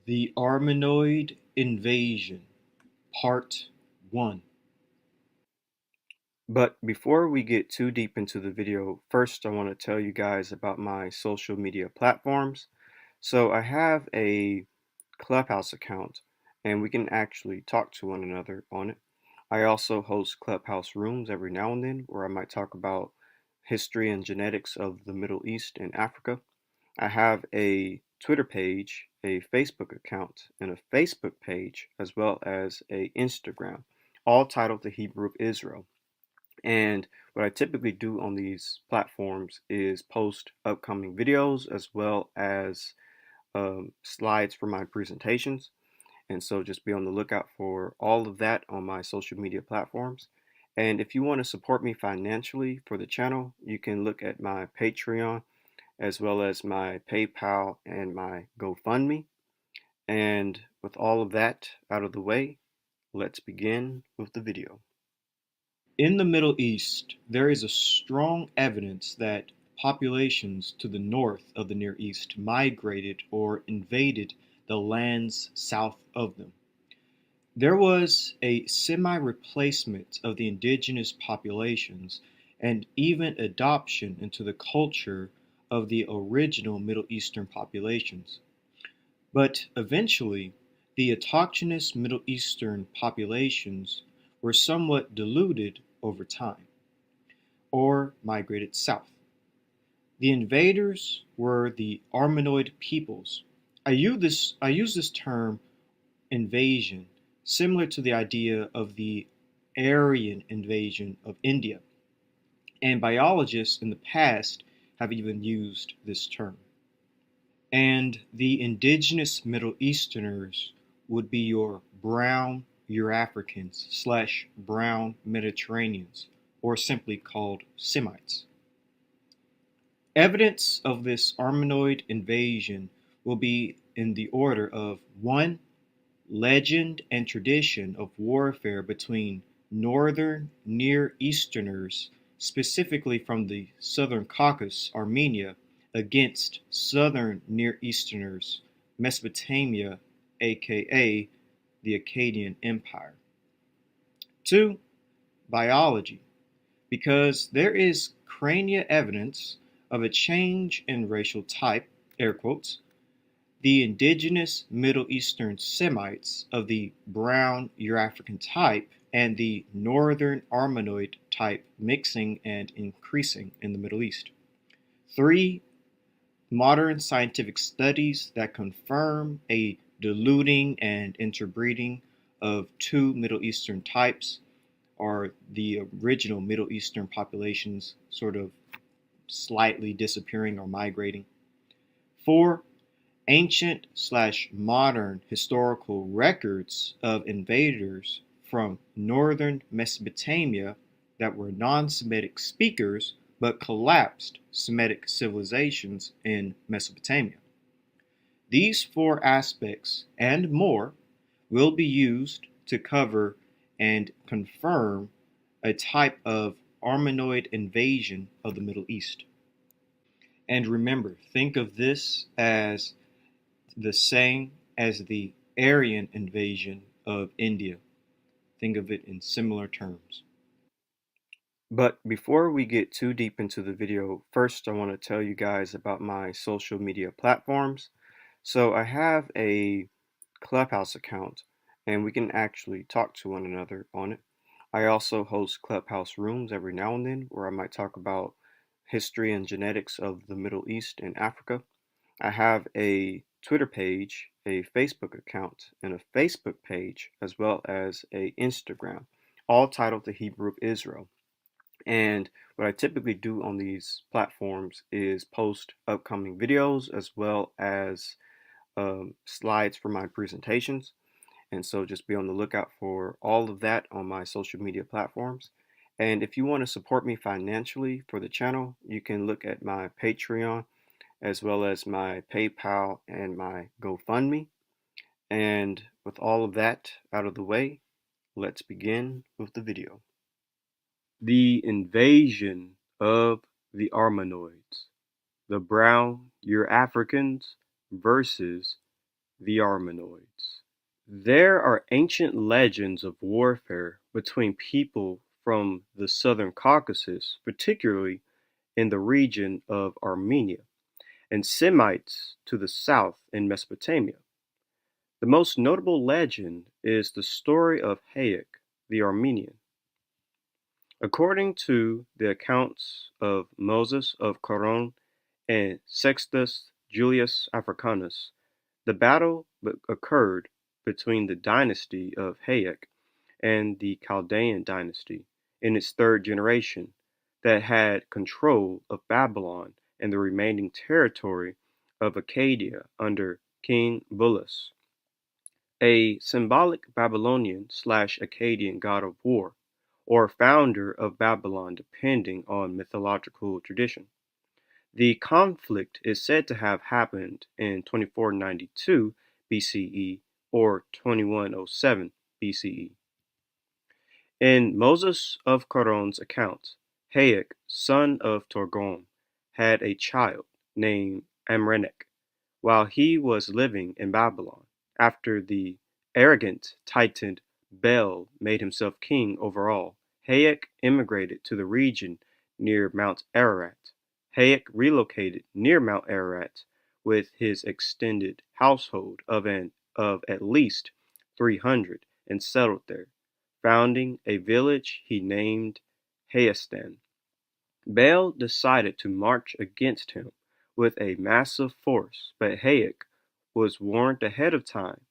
The Armenoid Invasion, Part 1. But before we get too deep into the video, first I want to tell you guys about my social media platforms. So I have a Clubhouse account and we can actually talk to one another on it. I also host Clubhouse rooms every now and then where I might talk about history and genetics of the Middle East and Africa. I have a Twitter page, a Facebook account, and a Facebook page, as well as a Instagram, all titled The Hebrew of Israel. And what I typically do on these platforms is post upcoming videos as well as slides for my presentations. And so just be on the lookout for all of that on my social media platforms. And if you want to support me financially for the channel, you can look at my Patreon as well as my PayPal and my GoFundMe. And with all of that out of the way, let's begin with the video. In the Middle East, there is a strong evidence that populations to the north of the Near East migrated or invaded the lands south of them. There was a semi-replacement of the indigenous populations and even adoption into the culture of the original Middle Eastern populations. But eventually, the autochthonous Middle Eastern populations were somewhat diluted over time, or migrated south. The invaders were the Armenoid peoples. I use this term invasion similar to the idea of the Aryan invasion of India, and biologists in the past have even used this term. And the indigenous Middle Easterners would be your brown Eurafricans slash brown Mediterraneans, or simply called Semites. Evidence of this Armenoid invasion will be in the order of 1. Legend and tradition of warfare between northern Near Easterners, specifically from the southern Caucasus, Armenia, against southern Near Easterners, Mesopotamia, aka the Akkadian Empire. 2. Biology, because there is cranial evidence of a change in racial type, air quotes, the indigenous Middle Eastern Semites of the brown Eurafrican type and the northern Armenoid type mixing and increasing in the Middle East. 3. Modern scientific studies that confirm a diluting and interbreeding of two Middle Eastern types, or the original Middle Eastern populations sort of slightly disappearing or migrating. 4. Ancient/modern historical records of invaders from northern Mesopotamia that were non-Semitic speakers but collapsed Semitic civilizations in Mesopotamia. These four aspects and more will be used to cover and confirm a type of Armenoid invasion of the Middle East. And remember, think of this as the same as the Aryan invasion of India. Think of it in similar terms. But before we get too deep into the video, first I want to tell you guys about my social media platforms. So I have a Clubhouse account and we can actually talk to one another on it. I also host Clubhouse rooms every now and then where I might talk about history and genetics of the Middle East and Africa. I have a Twitter page, a Facebook account, and a Facebook page, as well as a Instagram, all titled The Hebrew of Israel. And what I typically do on these platforms is post upcoming videos as well as slides for my presentations. And so just be on the lookout for all of that on my social media platforms. And if you want to support me financially for the channel, you can look at my Patreon as well as my PayPal and my GoFundMe. And with all of that out of the way, let's begin with the video. The invasion of the Armenoids, the brown Eurafricans versus The Armenoids. There are ancient legends of warfare between people from the southern Caucasus, particularly in the region of Armenia, and Semites to the south in Mesopotamia. The most notable legend is the story of Hayek the Armenian. According to the accounts of Moses of Coron and Sextus Julius Africanus, the battle occurred between the dynasty of Hayek and the Chaldean dynasty in its third generation that had control of Babylon and the remaining territory of Acadia under King Bulus, a symbolic Babylonian/Akkadian god of war, or founder of Babylon depending on mythological tradition. The conflict is said to have happened in 2492 BCE or 2107 BCE. In Moses of Coron's account, Hayek, son of Torgom, had a child named Amrenek while he was living in Babylon, after the arrogant titan Bel made himself king over all. Hayek immigrated to the region near Mount Ararat. Hayek relocated near Mount Ararat with his extended household of at least 300 and settled there, founding a village he named Hayastan. Bel decided to march against him with a massive force, but Hayek was warned ahead of time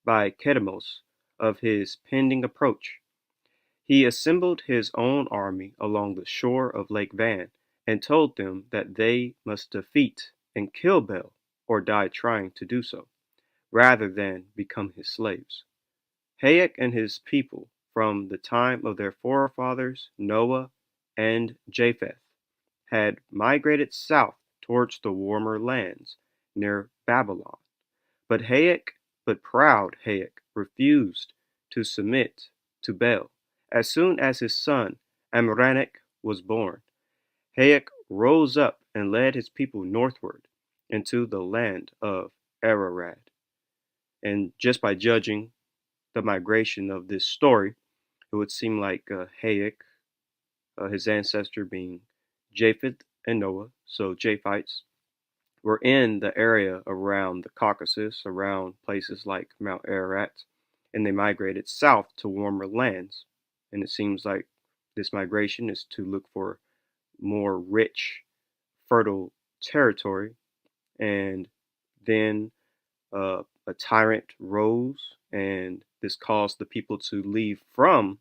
by Kedemos of his pending approach. He assembled his own army along the shore of Lake Van and told them that they must defeat and kill Bel or die trying to do so, rather than become his slaves. Hayek and his people, from the time of their forefathers Noah and Japheth, had migrated south towards the warmer lands near Babylon. But proud Hayek refused to submit to Bel. As soon as his son Amranek was born, Hayek rose up and led his people northward into the land of Ararat. And just by judging the migration of this story, it would seem like Hayek, his ancestor being Japheth and Noah, so Japhites, were in the area around the Caucasus, around places like Mount Ararat, and they migrated south to warmer lands. And it seems like this migration is to look for more rich, fertile territory. And then a tyrant rose, and this caused the people to leave from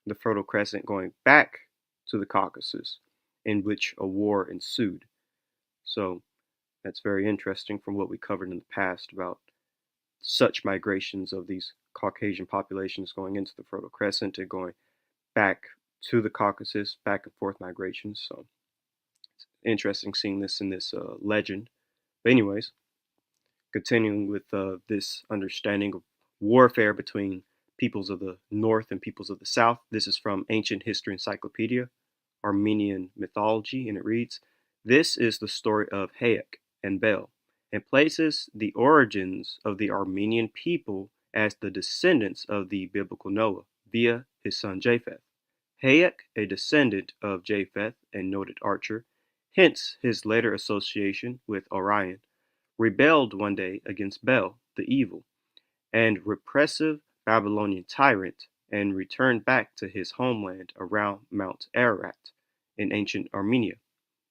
the Fertile Crescent, going back to the Caucasus, in which a war ensued. So that's very interesting from what we covered in the past about such migrations of these Caucasian populations going into the Fertile Crescent and going back to the Caucasus, back and forth migrations. So it's interesting seeing this in this legend. But anyways, continuing with this understanding of warfare between peoples of the North and peoples of the South. This is from Ancient History Encyclopedia, Armenian Mythology, and it reads, "This is the story of Hayek and Bel, and places the origins of the Armenian people as the descendants of the biblical Noah via his son Japheth. Hayek, a descendant of Japheth and noted archer, hence his later association with Orion, rebelled one day against Bel, the evil and repressive Babylonian tyrant, and returned back to his homeland around Mount Ararat in ancient Armenia.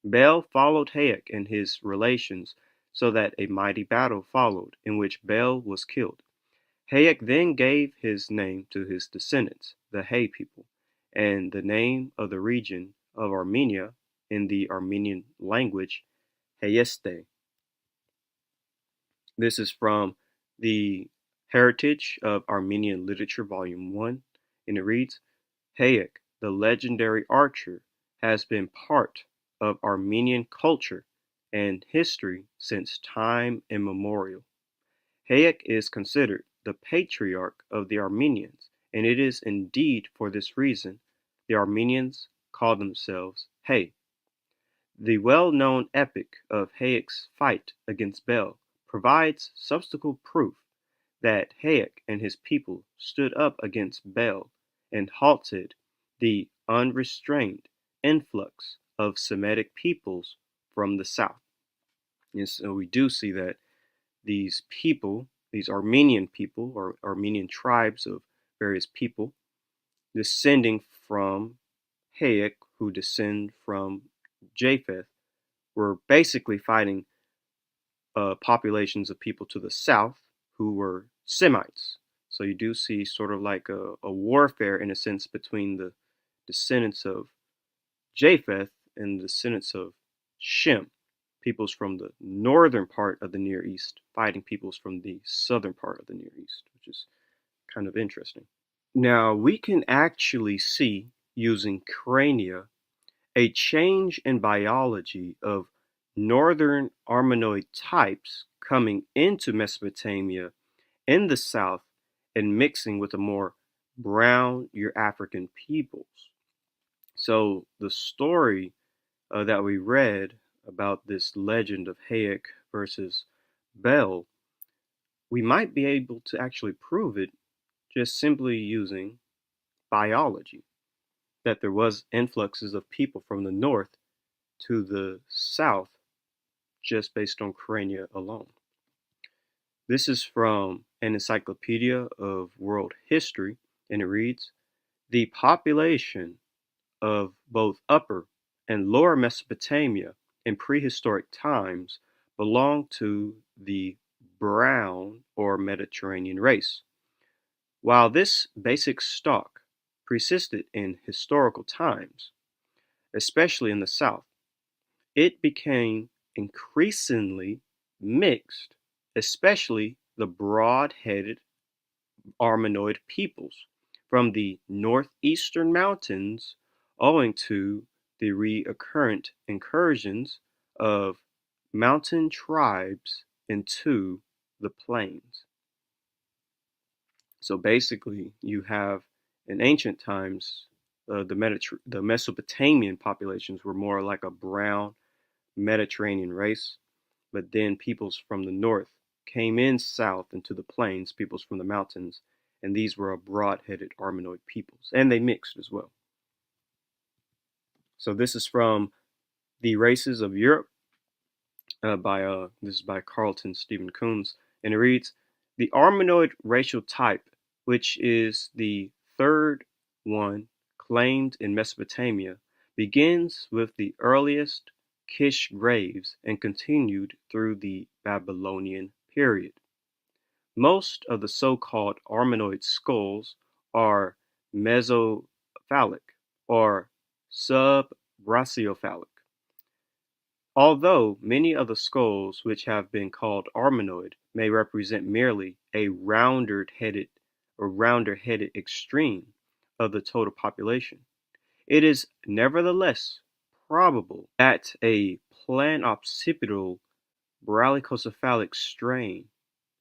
Bel followed Hayek and his relations so that a mighty battle followed in which Bel was killed. Hayek then gave his name to his descendants, the Hay people, and the name of the region of Armenia in the Armenian language, Hayeste." This is from the Heritage of Armenian Literature, Volume 1, and it reads, "Hayek, the legendary archer, has been part of Armenian culture and history since time immemorial. Hayek is considered the patriarch of the Armenians, and it is indeed for this reason the Armenians call themselves Hay. The well-known epic of Hayek's fight against Bel provides substantial proof that Hayek and his people stood up against Bel and halted the unrestrained influx of Semitic peoples from the south. And so we do see that these people, these Armenian people or Armenian tribes of various people, descending from Hayek, who descend from Japheth, were basically fighting populations of people to the south who were Semites. So you do see sort of like a warfare in a sense between the descendants of Japheth and the descendants of Shem, peoples from the northern part of the Near East fighting peoples from the southern part of the Near East, which is kind of interesting. Now we can actually see using crania a change in biology of northern Armenoid types coming into Mesopotamia in the south and mixing with the more brown Eurafrican peoples. So the story that we read about this legend of Hayek versus Bel, we might be able to actually prove it just simply using biology, that there was influxes of people from the north to the south just based on crania alone. This is from an encyclopedia of world history, and it reads, the population of both Upper and Lower Mesopotamia in prehistoric times belonged to the brown or Mediterranean race. While this basic stock persisted in historical times, especially in the south, it became increasingly mixed, especially the broad-headed Armenoid peoples from the northeastern mountains owing to the recurrent incursions of mountain tribes into the plains. So basically, you have in ancient times, the Mesopotamian populations were more like a brown Mediterranean race, but then peoples from the north came in south into the plains, peoples from the mountains, and these were a broad-headed Armenoid peoples, and they mixed as well. So this is from The Races of Europe this is by Carlton Stephen Coons, and it reads, the Armenoid racial type, which is the third one claimed in Mesopotamia, begins with the earliest Kish graves and continued through the Babylonian period. Most of the so-called Armenoid skulls are mesocephalic or subbrachiocephalic. Although many of the skulls which have been called Armenoid may represent merely a rounder-headed extreme of the total population, it is nevertheless probable that a planoccipital brachiocephalic strain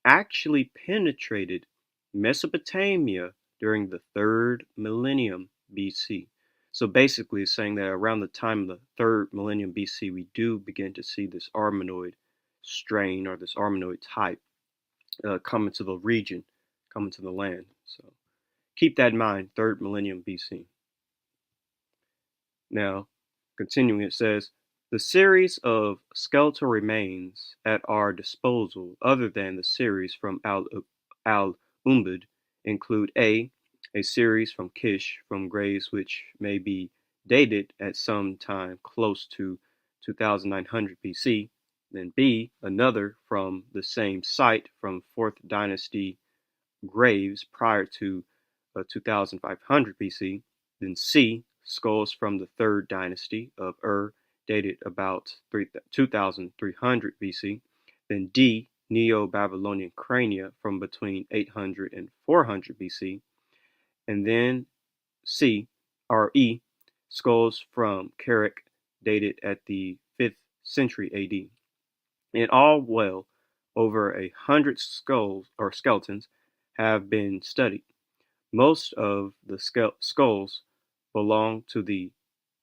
actually penetrated Mesopotamia during the 3rd millennium BC. So basically, it's saying that around the time of the 3rd millennium BC, we do begin to see this Armenoid strain or this Armenoid type come into the region, come into the land. So keep that in mind, 3rd millennium BC. Now, continuing, it says, the series of skeletal remains at our disposal, other than the series from Al-Umbud, include a series from Kish from graves which may be dated at some time close to 2900 BC, then B, another from the same site from 4th dynasty graves prior to 2500 BC, then C, skulls from the 3rd dynasty of dated about 2300 BC, then D, Neo-Babylonian crania from between 800 and 400 BC, and then C, or E, skulls from Carrick dated at the 5th century AD. In all, well over 100 skulls or skeletons have been studied. Most of the skulls belong to the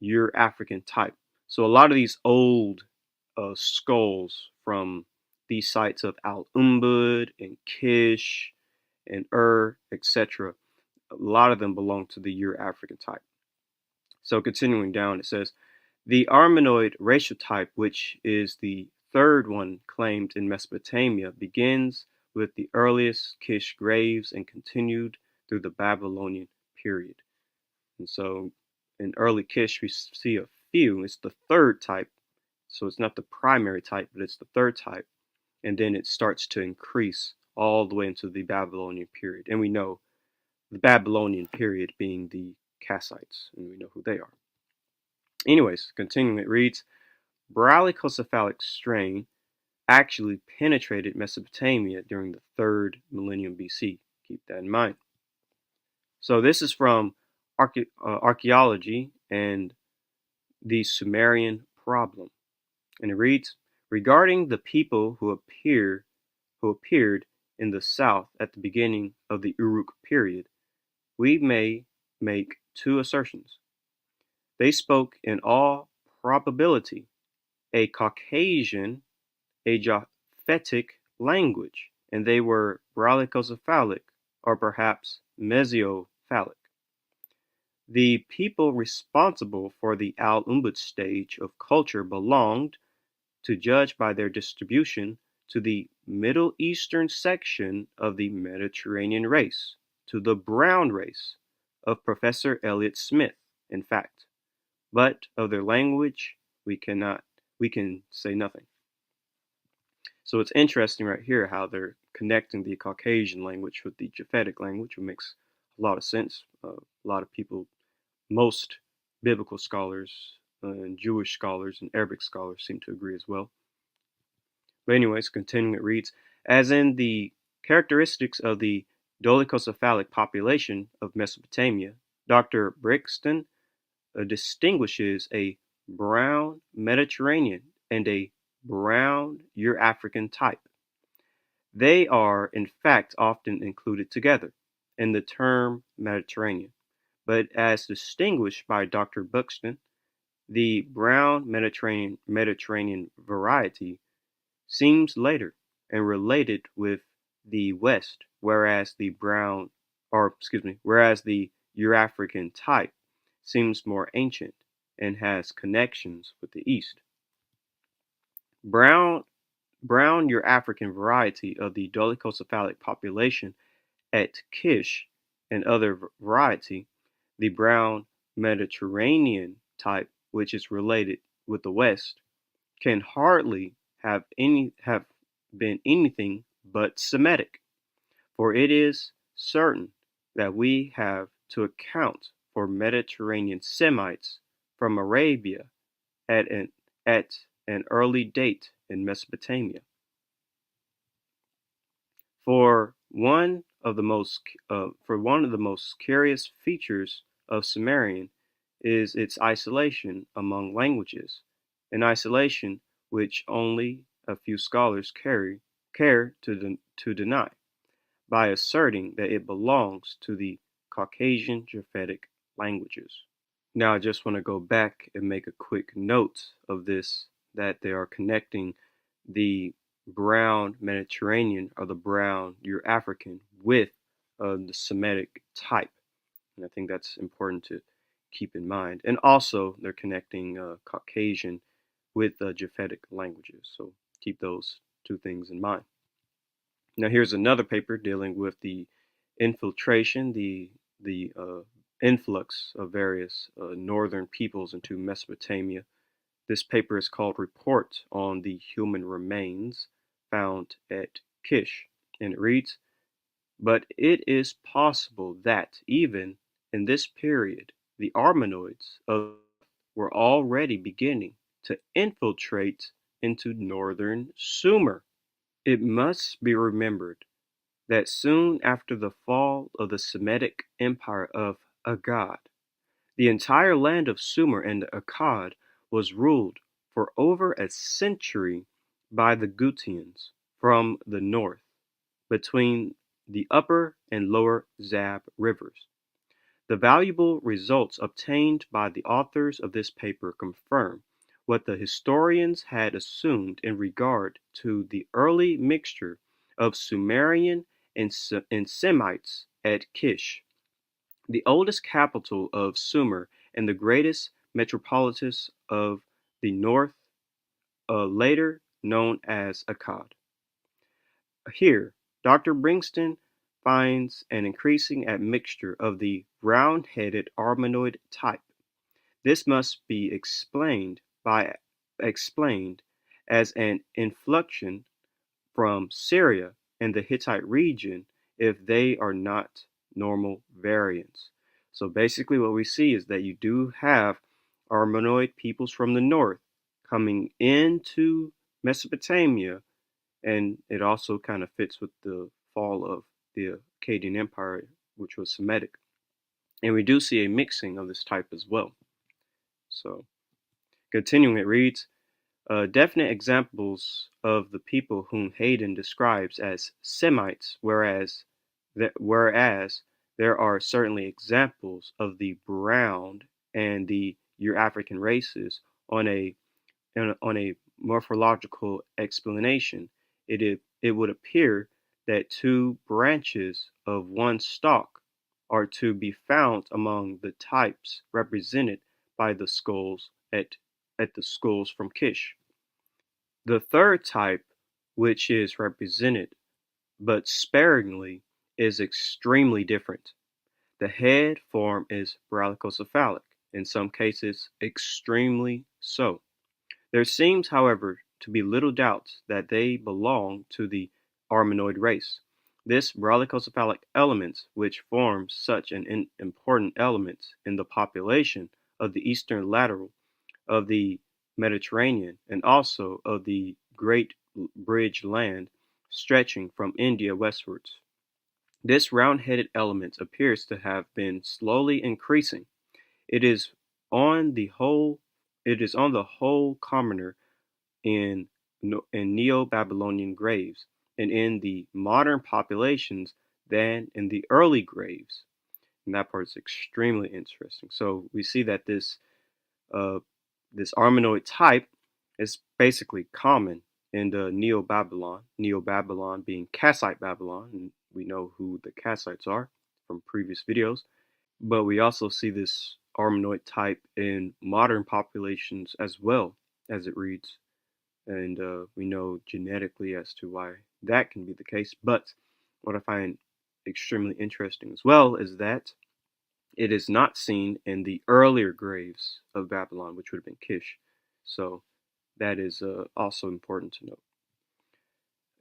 Eurafrican type. So a lot of these old skulls from these sites of Al-Umbud and Kish and etc. A lot of them belong to the Euro-African type. So continuing down, it says, the Armenoid racial type, which is the third one claimed in Mesopotamia, begins with the earliest Kish graves and continued through the Babylonian period. And so in early Kish, we see a few. It's the third type. So it's not the primary type, but it's the third type. And then it starts to increase all the way into the Babylonian period. And we know the Babylonian period being the Kassites, and we know who they are. Anyways, continuing, it reads, Bralicocephalic strain actually penetrated Mesopotamia during the 3rd millennium BC. Keep that in mind. So this is from archaeology and the Sumerian problem. And it reads, regarding the people who appeared in the south at the beginning of the Uruk period, we may make two assertions. They spoke in all probability a Caucasian, a Japhetic language, and they were Bralicocephalic or perhaps Mesocephalic. The people responsible for the Al-Umbud stage of culture belonged, to judge by their distribution, to the Middle Eastern section of the Mediterranean race, to the brown race of Professor Elliot Smith, in fact. But of their language, we can say nothing. So it's interesting right here how they're connecting the Caucasian language with the Japhetic language, which makes a lot of sense. A lot of people, most biblical scholars and Jewish scholars and Arabic scholars seem to agree as well. But anyways, continuing, it reads, as in the characteristics of the dolichocephalic population of Mesopotamia, Dr. Brixton distinguishes a brown Mediterranean and a brown Euro-African type. They are, in fact, often included together in the term Mediterranean, but as distinguished by Dr. Buxton, the brown Mediterranean variety seems later and related with the West, whereas the Euro-African type seems more ancient and has connections with the East. Brown Euro-African variety of the dolichocephalic population at Kish and other variety, the brown Mediterranean type, which is related with the West, can hardly have been anything but Semitic, for it is certain that we have to account for Mediterranean Semites from Arabia at an early date in Mesopotamia. For one of the most curious features of Sumerian is its isolation among languages, an isolation which only a few scholars care to deny, by asserting that it belongs to the Caucasian Japhetic languages. Now I just want to go back and make a quick note of this, that they are connecting the brown Mediterranean or the brown Euro-African with the Semitic type. And I think that's important to keep in mind. And also they're connecting Caucasian with Japhetic languages. So keep those two things in mind. Now here's another paper dealing with the infiltration, the influx of various northern peoples into Mesopotamia. This paper is called Report on the Human Remains Found at Kish, and it reads, but it is possible that even in this period, the Armenoids were already beginning to infiltrate into northern Sumer. It must be remembered that soon after the fall of the Semitic Empire of Agad, the entire land of Sumer and Akkad was ruled for over a century by the Gutians from the north, between the upper and lower Zab rivers. The valuable results obtained by the authors of this paper confirm what the historians had assumed in regard to the early mixture of Sumerian and Semites at Kish, the oldest capital of Sumer and the greatest metropolis of the north, later known as Akkad. Here, Doctor Bringston finds an increasing admixture of the round-headed Armenoid type. This must be explained as an inflection from Syria and the Hittite region if they are not normal variants. So basically what we see is that you do have Armenoid peoples from the north coming into Mesopotamia, and it also kind of fits with the fall of the Akkadian Empire, which was Semitic. And we do see a mixing of this type as well. So continuing, it reads, definite examples of the people whom Hayden describes as Semites, whereas there are certainly examples of the brown and the Eurafrican races on a morphological explanation. It would appear that two branches of one stalk are to be found among the types represented by the skulls at the skulls from Kish. The third type, which is represented but sparingly, is extremely different. The head form is brachiocephalic, in some cases extremely so. There seems, however, to be little doubt that they belong to the Armenoid race. This brachiocephalic element, which forms such an important element in the population of the eastern lateral of the Mediterranean and also of the Great Bridge land stretching from India westwards. This round-headed element appears to have been slowly increasing. It is on the whole commoner in Neo-Babylonian graves and in the modern populations than in the early graves. And that part is extremely interesting. So we see that uh, this Armenoid type is basically common in the Neo-Babylon being Kassite Babylon, and we know who the Kassites are from previous videos. But we also see this Armenoid type in modern populations as well, as it reads. And we know genetically as to why that can be the case. But what I find extremely interesting as well is that it is not seen in the earlier graves of Babylon, which would have been Kish. So that is also important to note.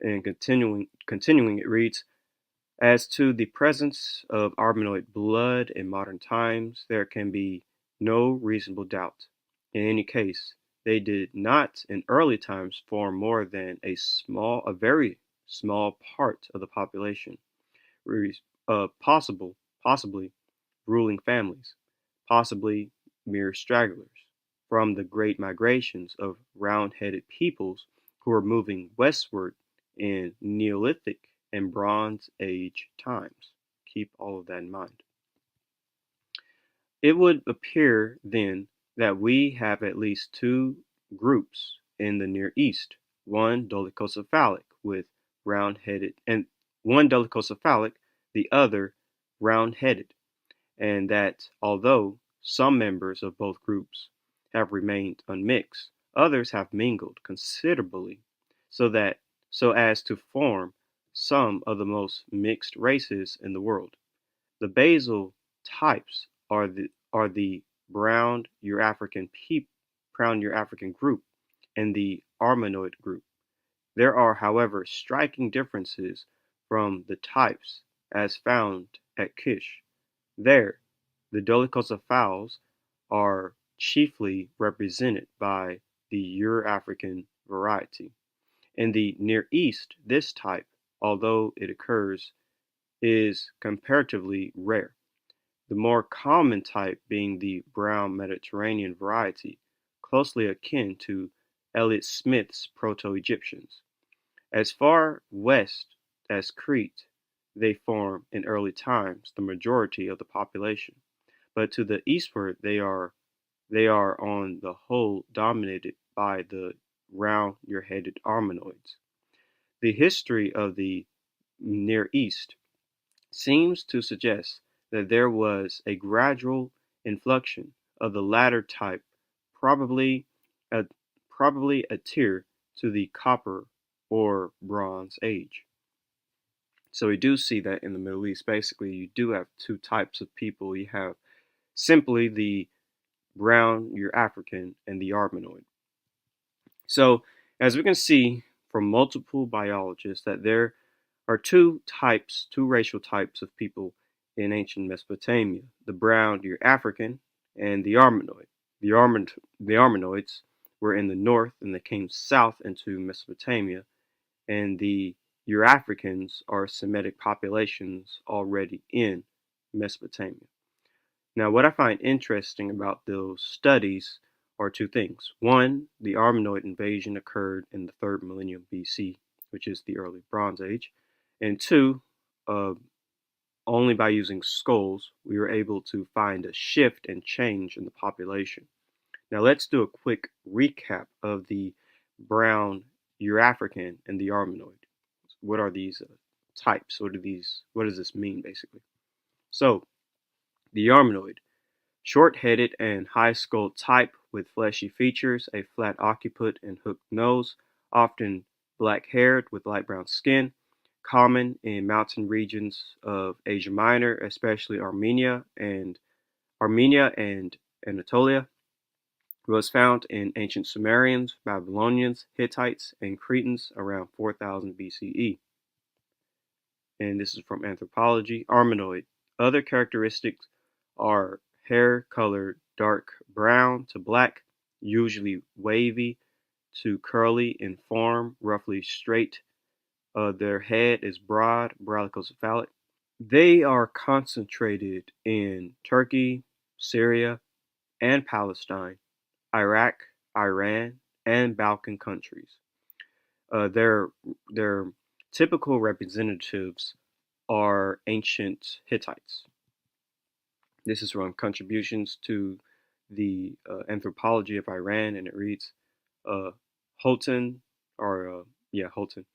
And continuing, it reads, as to the presence of Armenoid blood in modern times, there can be no reasonable doubt. In any case, they did not in early times form more than a very small part of the population, possibly ruling families, possibly mere stragglers, from the great migrations of round-headed peoples who were moving westward in Neolithic and Bronze Age times. Keep all of that in mind. It would appear then that we have at least two groups in the Near East, one dolichocephalic with round-headed and one dolichocephalic, the other round-headed, and that although some members of both groups have remained unmixed, others have mingled considerably so as to form some of the most mixed races in the world. The basal types are the brown Eurafrican group and the Armenoid group. There are, however, striking differences from the types as found at Kish. There, the dolichocephals are chiefly represented by the Eurafrican variety. In the Near East, this type, although it occurs, is comparatively rare, the more common type being the brown Mediterranean variety, closely akin to Elliott Smith's Proto-Egyptians. As far west as Crete, they form in early times the majority of the population, but to the eastward they are on the whole dominated by the round ear-headed Armenoids. The history of the Near East seems to suggest that there was a gradual inflection of the latter type, probably a, probably a tier to the Copper or Bronze Age. So we do see that in the Middle East, basically, you do have two types of people. You have simply the brown, your African, and the Armenoid. So, as we can see from multiple biologists, that there are two racial types of people in ancient Mesopotamia: the brown, your African, and the Armenoid. The Armenoids were in the north and they came south into Mesopotamia, and the Eurafricans are Semitic populations already in Mesopotamia. Now, what I find interesting about those studies are two things. One, the Armenoid invasion occurred in the 3rd millennium BC, which is the early Bronze Age. And two, uh, only by using skulls, we were able to find a shift and change in the population. Now, let's do a quick recap of the brown Eurafrican and the Armenoid. What are these types? What does this mean, basically? So, the Armenoid, short-headed and high-skulled type with fleshy features, a flat occiput and hooked nose, often black-haired with light brown skin, common in mountain regions of Asia Minor, especially Armenia and Anatolia. Was found in ancient Sumerians, Babylonians, Hittites, and Cretans around 4000 BCE. And this is from Anthropology. Armenoid. Other characteristics are hair color dark brown to black, usually wavy to curly in form, roughly straight. Their head is broad, brachiocephalic. They are concentrated in Turkey, Syria, and Palestine, Iraq, Iran, and Balkan countries. Their typical representatives are ancient Hittites. This is from Contributions to the Anthropology of Iran, and it reads, uh, Houghton, Houghton,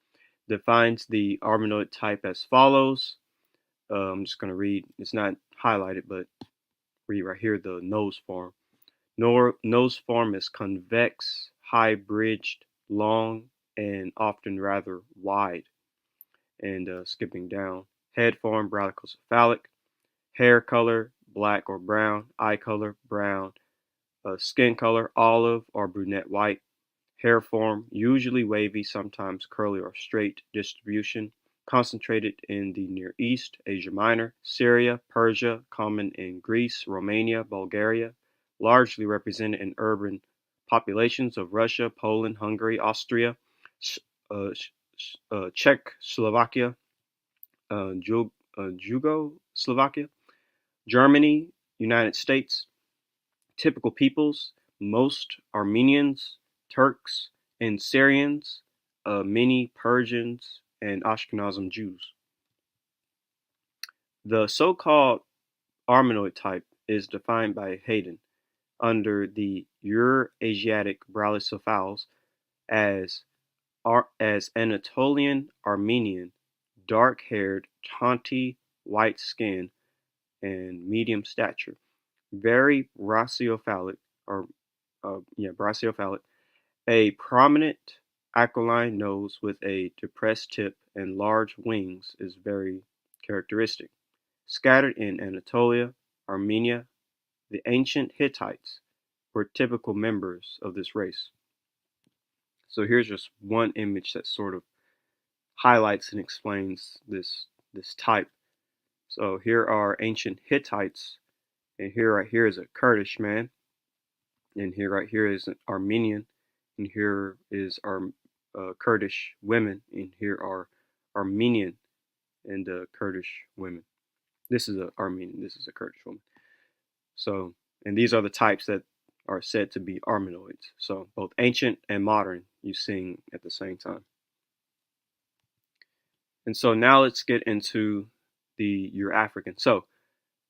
defines the Armenoid type as follows. I'm just going to read, it's not highlighted, but read right here the nose form. Nose form is convex, high-bridged, long, and often rather wide. And skipping down, head form brachiocephalic, hair color black or brown, eye color brown, skin color olive or brunette white, hair form usually wavy, sometimes curly or straight, distribution concentrated in the Near East, Asia Minor, Syria, Persia, common in Greece, Romania, Bulgaria, largely represented in urban populations of Russia, Poland, Hungary, Austria, uh, Czechoslovakia, Jugoslovakia, Germany, United States. Typical peoples: most Armenians, Turks, and Syrians, many Persians, and Ashkenazim Jews. The so-called Armenoid type is defined by Hayden under the Eurasiatic brachycephals as Anatolian Armenian, dark-haired, tawny, white skin, and medium stature, very brachiocephalic, brachiocephalic, a prominent aquiline nose with a depressed tip and large wings is very characteristic. Scattered in Anatolia, Armenia, the ancient Hittites were typical members of this race. So here's just one image that sort of highlights and explains this type. So here are ancient Hittites, and here right here is a Kurdish man, and here right here is an Armenian, and here is our Kurdish women, and here are Armenian and Kurdish women. This is a Armenian, this is a Kurdish woman. So, and these are the types that are said to be Armenoids. So both ancient and modern you seeing at the same time. And so now let's get into the Eurafrican. So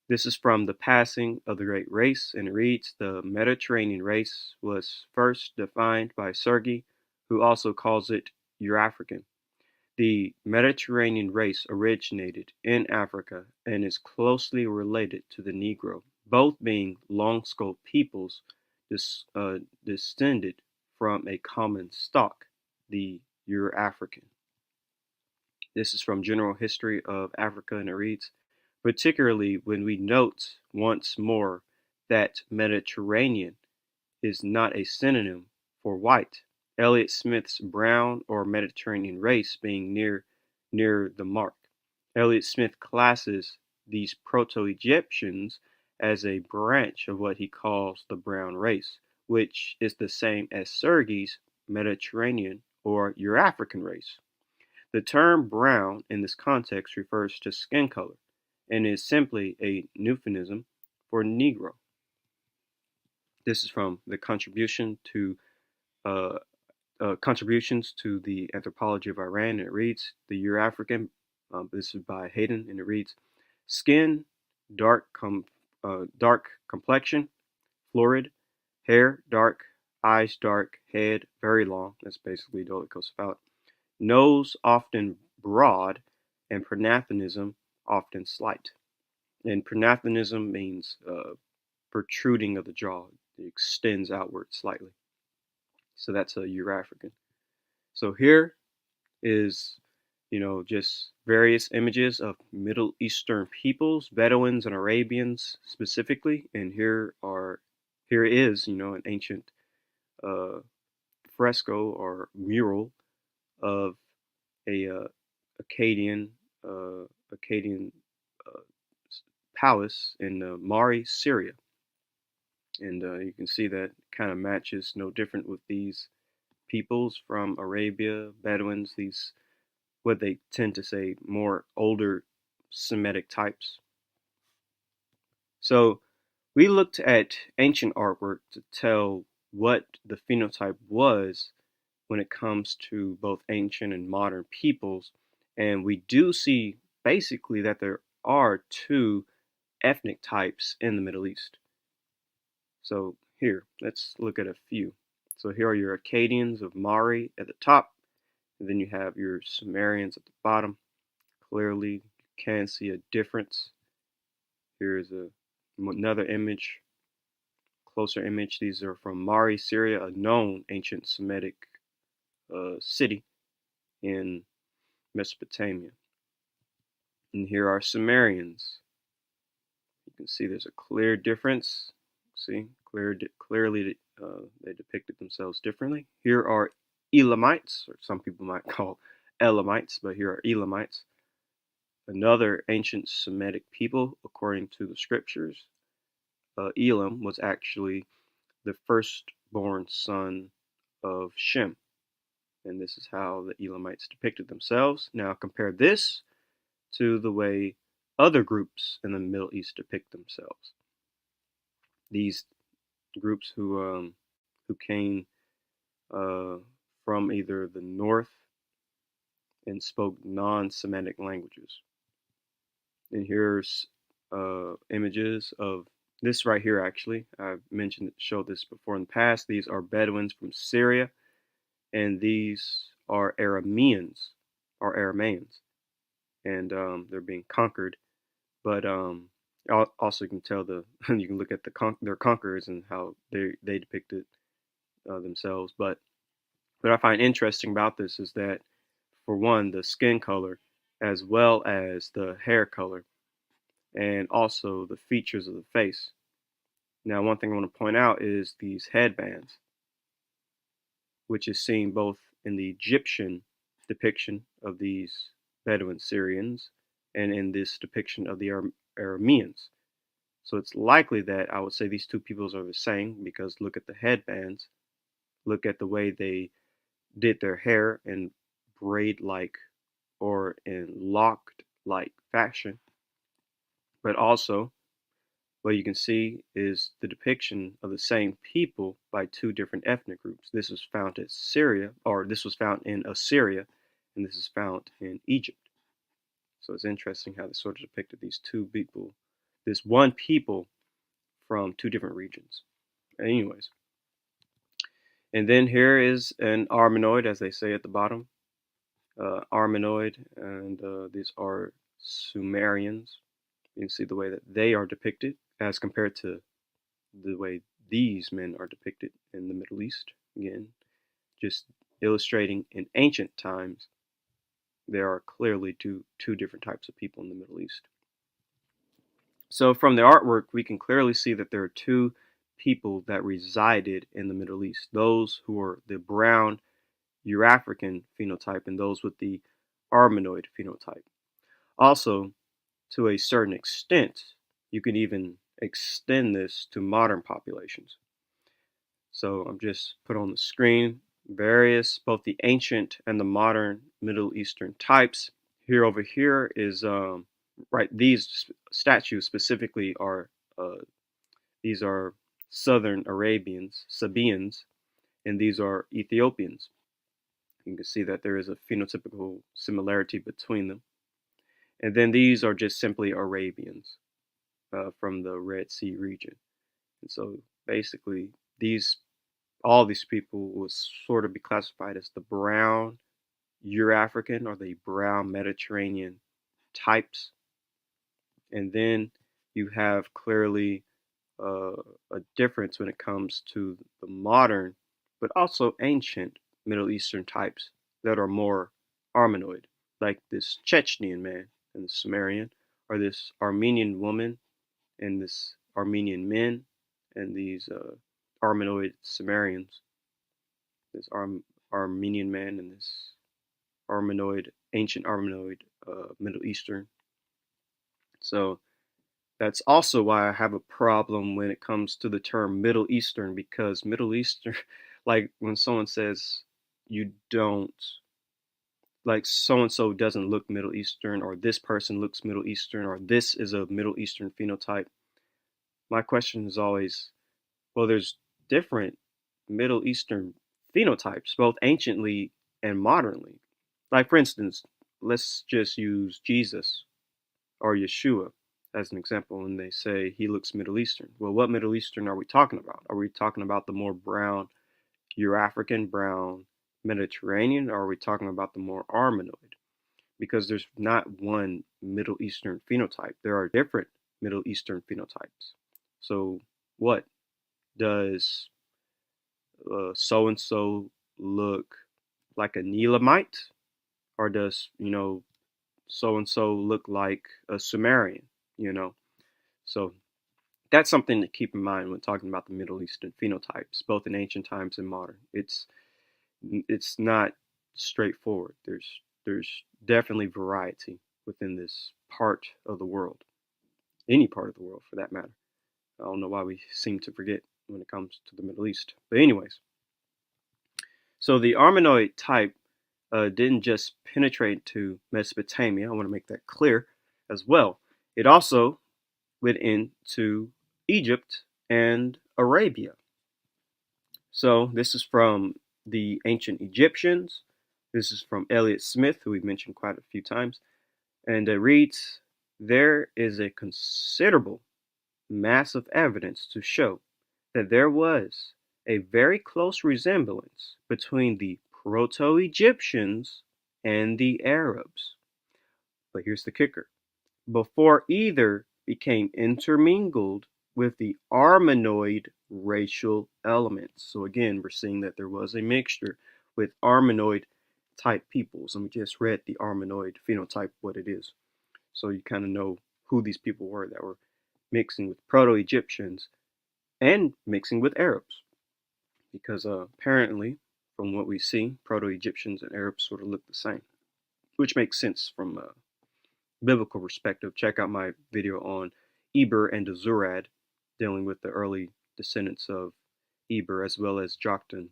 this is from The Passing of the Great Race, and it reads, the Mediterranean race was first defined by Sergi, who also calls it Eurafrican. The Mediterranean race originated in Africa and is closely related to the Negro, both being long-skulled peoples descended from a common stock, the Euro-African. This is from General History of Africa, and it reads, particularly when we note once more that Mediterranean is not a synonym for white, Elliott Smith's brown or Mediterranean race being near the mark. Elliott Smith classes these Proto-Egyptians as a branch of what he calls the brown race, which is the same as Sergey's Mediterranean or Eurafrican race. The term brown in this context refers to skin color and is simply a euphemism for Negro. This is from the uh, contributions to the anthropology of Iran, and it reads the Euro-African. This is by Hayden, and it reads skin, dark complexion, florid, hair dark, eyes dark, head very long. That's basically all it goes about. Nose often broad, and prognathism often slight. And prognathism means protruding of the jaw. It extends outward slightly. So that's a Euro-African. So here is, just various images of Middle Eastern peoples, Bedouins and Arabians specifically. And here is, an ancient uh, fresco or mural of a Akkadian uh, palace in Mari, Syria. And you can see that kind of matches no different with these peoples from Arabia, Bedouins, these what they tend to say more older Semitic types. So we looked at ancient artwork to tell what the phenotype was when it comes to both ancient and modern peoples, and we do see basically that there are two ethnic types in the Middle East. So here, let's look at a few. So here are your Akkadians of Mari at the top, and then you have your Sumerians at the bottom. Clearly, you can see a difference. Here's another image, closer image. These are from Mari, Syria, a known ancient Semitic city in Mesopotamia. And here are Sumerians. You can see there's a clear difference. See, clearly they depicted themselves differently. Here are Elamites, or some people might call Elamites, but here are Elamites, another ancient Semitic people according to the scriptures. Elam was actually the firstborn son of Shem, and this is how the Elamites depicted themselves. Now compare this to the way other groups in the Middle East depict themselves. These groups who came uh, from either the north and spoke non-Semitic languages. And here's images of this right here. Actually, I've showed this before in the past. These are Bedouins from Syria, and these are Arameans, and they're being conquered. But also you can tell you can look at their conquerors and how they depicted themselves. But what I find interesting about this is that, for one, the skin color, as well as the hair color, and also the features of the face. Now, one thing I want to point out is these headbands, which is seen both in the Egyptian depiction of these Bedouin Syrians and in this depiction of the Arameans. So it's likely that I would say these two peoples are the same, because look at the headbands, look at the way they did their hair in braid-like or in locked-like fashion. But also, what you can see is the depiction of the same people by two different ethnic groups. This was found in Syria, or this was found in Assyria, and this is found in Egypt. So it's interesting how they sort of depicted these two people, this one people from two different regions. Anyways, and then here is an Armenoid, as they say at the bottom. Armenoid, and these are Sumerians. You can see the way that they are depicted as compared to the way these men are depicted in the Middle East. Again, just illustrating in ancient times, there are clearly two different types of people in the Middle East. So from the artwork, we can clearly see that there are two people that resided in the Middle East. Those who are the brown Eurafrican phenotype and those with the Armenoid phenotype. Also, to a certain extent, you can even extend this to modern populations. So I'm just put on the screen both the ancient and the modern Middle Eastern types. Here over here is right. These statues specifically are these are Southern Arabians, Sabaeans, and these are Ethiopians. You can see that there is a phenotypical similarity between them. And then these are just simply Arabians from the Red Sea region. And so basically, all these people will sort of be classified as the brown Eurafrican or the brown Mediterranean types. And then you have clearly uh, a difference when it comes to the modern, but also ancient Middle Eastern types that are more Armenoid, like this Chechnyan man and the Sumerian, or this Armenian woman and this Armenian men, and these Armenoid Sumerians, this Armenian man and this ancient Armenoid Middle Eastern. So that's also why I have a problem when it comes to the term Middle Eastern, because Middle Eastern, like when someone says you don't, like so and so doesn't look Middle Eastern, or this person looks Middle Eastern, or this is a Middle Eastern phenotype. My question is always, well, there's different Middle Eastern phenotypes, both anciently and modernly. Like, for instance, let's just use Jesus or Yeshua as an example, and they say he looks Middle Eastern. Well, what Middle Eastern are we talking about? Are we talking about the more brown Eurafrican, brown Mediterranean, or are we talking about the more Armenoid? Because there's not one Middle Eastern phenotype. There are different Middle Eastern phenotypes. So, what does so and so look like a Neelamite, or does so and so look like a Sumerian? You know, so that's something to keep in mind when talking about the Middle Eastern phenotypes, both in ancient times and modern. It's not straightforward. There's definitely variety within this part of the world, any part of the world for that matter. I don't know why we seem to forget when it comes to the Middle East. But anyways, so the Armenoid type didn't just penetrate to Mesopotamia. I want to make that clear as well. It also went into Egypt and Arabia. So this is from the ancient Egyptians. This is from Elliot Smith, who we've mentioned quite a few times. And it reads, there is a considerable mass of evidence to show that there was a very close resemblance between the Proto-Egyptians and the Arabs. But here's the kicker. Before either became intermingled with the Armenoid racial elements. So again, we're seeing that there was a mixture with Armenoid type peoples. And we just read the Armenoid phenotype, what it is. So you kind of know who these people were that were mixing with Proto-Egyptians and mixing with Arabs. Because apparently, from what we see, Proto-Egyptians and Arabs sort of look the same, which makes sense from a biblical perspective. Check out my video on Eber and Zurad, dealing with the early descendants of Eber as well as Joktan.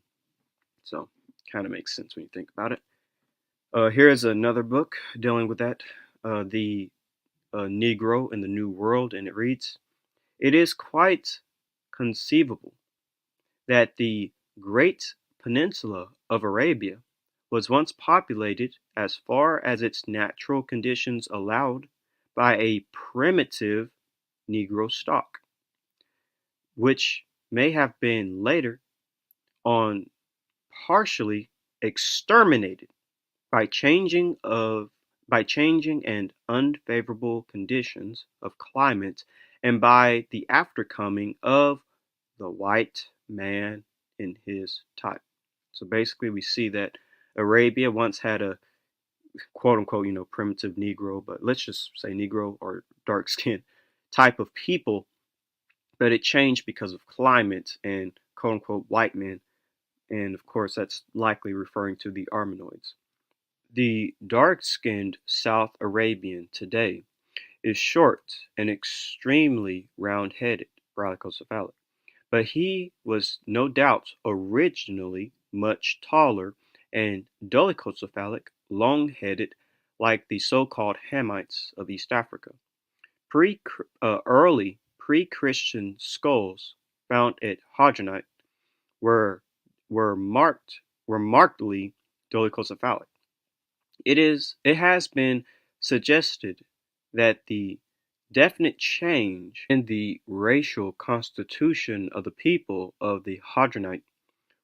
So, kind of makes sense when you think about it. Here is another book dealing with that, the Negro in the New World, and it reads, it is quite conceivable that the great peninsula of Arabia was once populated as far as its natural conditions allowed by a primitive Negro stock, which may have been later on partially exterminated By changing of by changing and unfavorable conditions of climate and by the aftercoming of the white man in his type. So basically we see that Arabia once had a quote unquote, primitive Negro, but let's just say Negro or dark skinned type of people, but it changed because of climate and quote unquote white men. And of course, that's likely referring to the Armenoids. The dark skinned South Arabian today is short and extremely round headed, brachiocephalic, but he was no doubt originally much taller and dolichocephalic, long headed, like the so called Hamites of East Africa. Early pre Christian skulls found at Hadronite were, were, marked, were markedly dolichocephalic. It has been suggested that the definite change in the racial constitution of the people of the Hadronite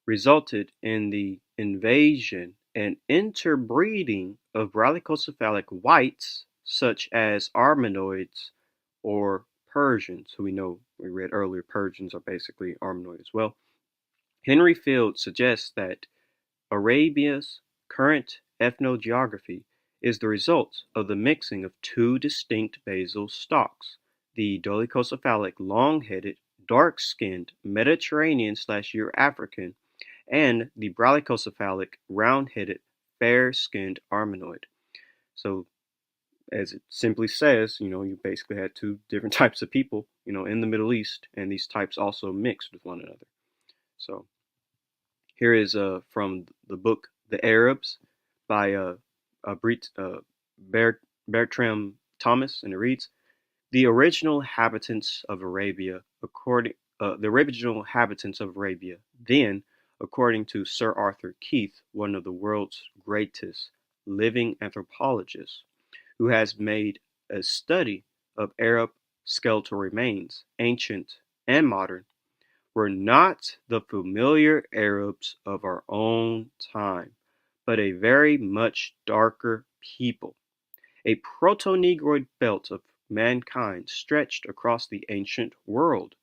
resulted in the invasion and interbreeding of brachiocephalic whites such as Armenoids or Persians, who we read earlier, Persians are basically Armenoid as well. Henry Field suggests that Arabia's current ethnogeography is the result of the mixing of two distinct basal stocks, the dolichocephalic long-headed, dark-skinned Mediterranean/Euro-African and the brachiocephalic round-headed, fair-skinned Armenoid. So as it simply says, you basically had two different types of people, in the Middle East, and these types also mixed with one another. So here is from the book The Arabs by Bertram Thomas, and it reads: the original inhabitants of Arabia, then, according to Sir Arthur Keith, one of the world's greatest living anthropologists, who has made a study of Arab skeletal remains, ancient and modern, were not the familiar Arabs of our own time, but a very much darker people. A proto-Negroid belt of mankind stretched across the ancient world,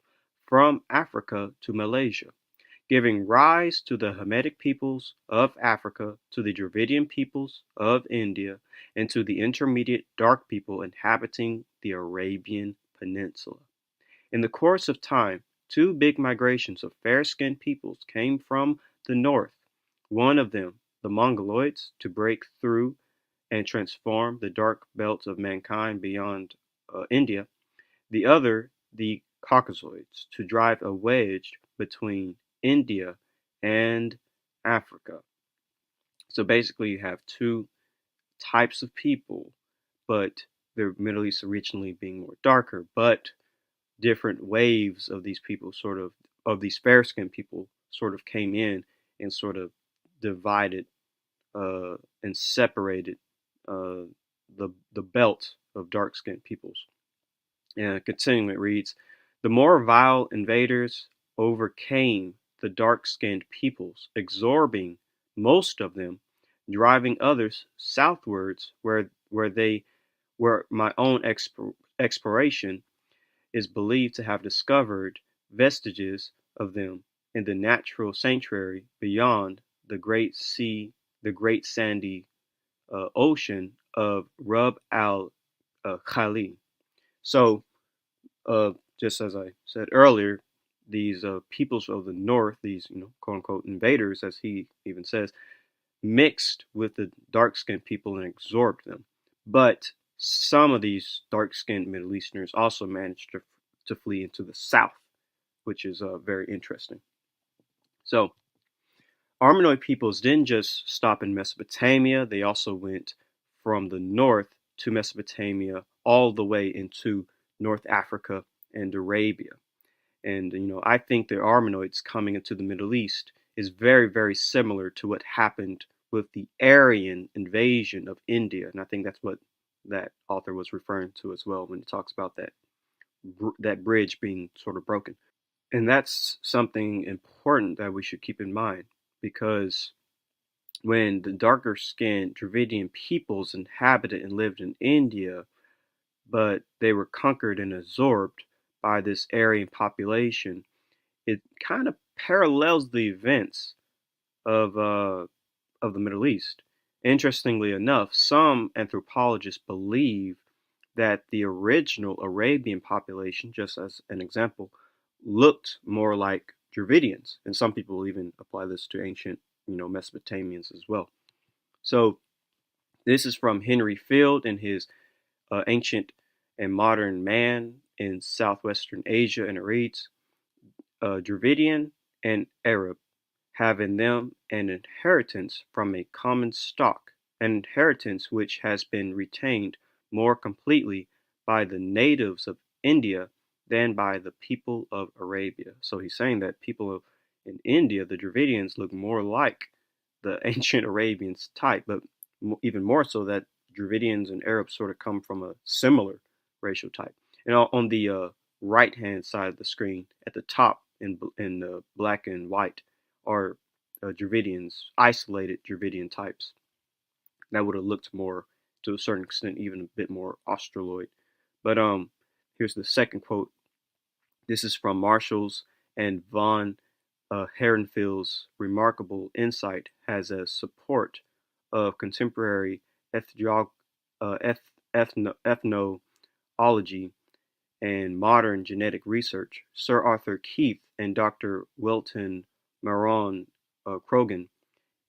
from Africa to Malaysia, giving rise to the Hamitic peoples of Africa, to the Dravidian peoples of India, and to the intermediate dark people inhabiting the Arabian Peninsula. In the course of time, two big migrations of fair-skinned peoples came from the north, one of them, the Mongoloids, to break through and transform the dark belt of mankind beyond India, the other, the Caucasoids, to drive a wedge between India and Africa. So basically, you have two types of people, but the Middle East originally being more darker, but different waves of these people of these fair skinned people sort of came in and sort of divided and separated uh, the belt of dark skinned peoples. And continuing, it reads: the more vile invaders overcame the dark skinned peoples, absorbing most of them, driving others southwards where my own exploration is believed to have discovered vestiges of them in the natural sanctuary beyond the great sandy ocean of Rub al Khali. So, just as I said earlier, these peoples of the north, these quote unquote invaders, as he even says, mixed with the dark skinned people and absorbed them. But some of these dark skinned Middle Easterners also managed to flee into the south, which is very interesting. So, Armenoid peoples didn't just stop in Mesopotamia, they also went from the north to Mesopotamia all the way into North Africa and Arabia. And I think the Armenoids coming into the Middle East is very, very similar to what happened with the Aryan invasion of India. And I think that's what that author was referring to as well when he talks about that bridge being sort of broken. And that's something important that we should keep in mind because when the darker skinned Dravidian peoples inhabited and lived in India, but they were conquered and absorbed by this Aryan population. It kind of parallels the events of of the Middle East. Interestingly enough, some anthropologists believe that the original Arabian population, just as an example, looked more like Dravidians, and some people even apply this to ancient, Mesopotamians as well. So this is from Henry Field in his Ancient and Modern Man in Southwestern Asia, and it reads, Dravidian and Arab have in them an inheritance from a common stock, an inheritance which has been retained more completely by the natives of India than by the people of Arabia. So he's saying that in India, the Dravidians, look more like the ancient Arabians type, but even more so that Dravidians and Arabs sort of come from a similar racial type. And on the right hand side of the screen, at the top in black and white, are Dravidians, isolated Dravidian types that would have looked more, to a certain extent, even a bit more Australoid. But here's the second quote. This is from Marshall's and von Herrenfield's remarkable insight as a support of contemporary ethnology and modern genetic research. Sir Arthur Keith and Dr. Wilton Maron Croghan,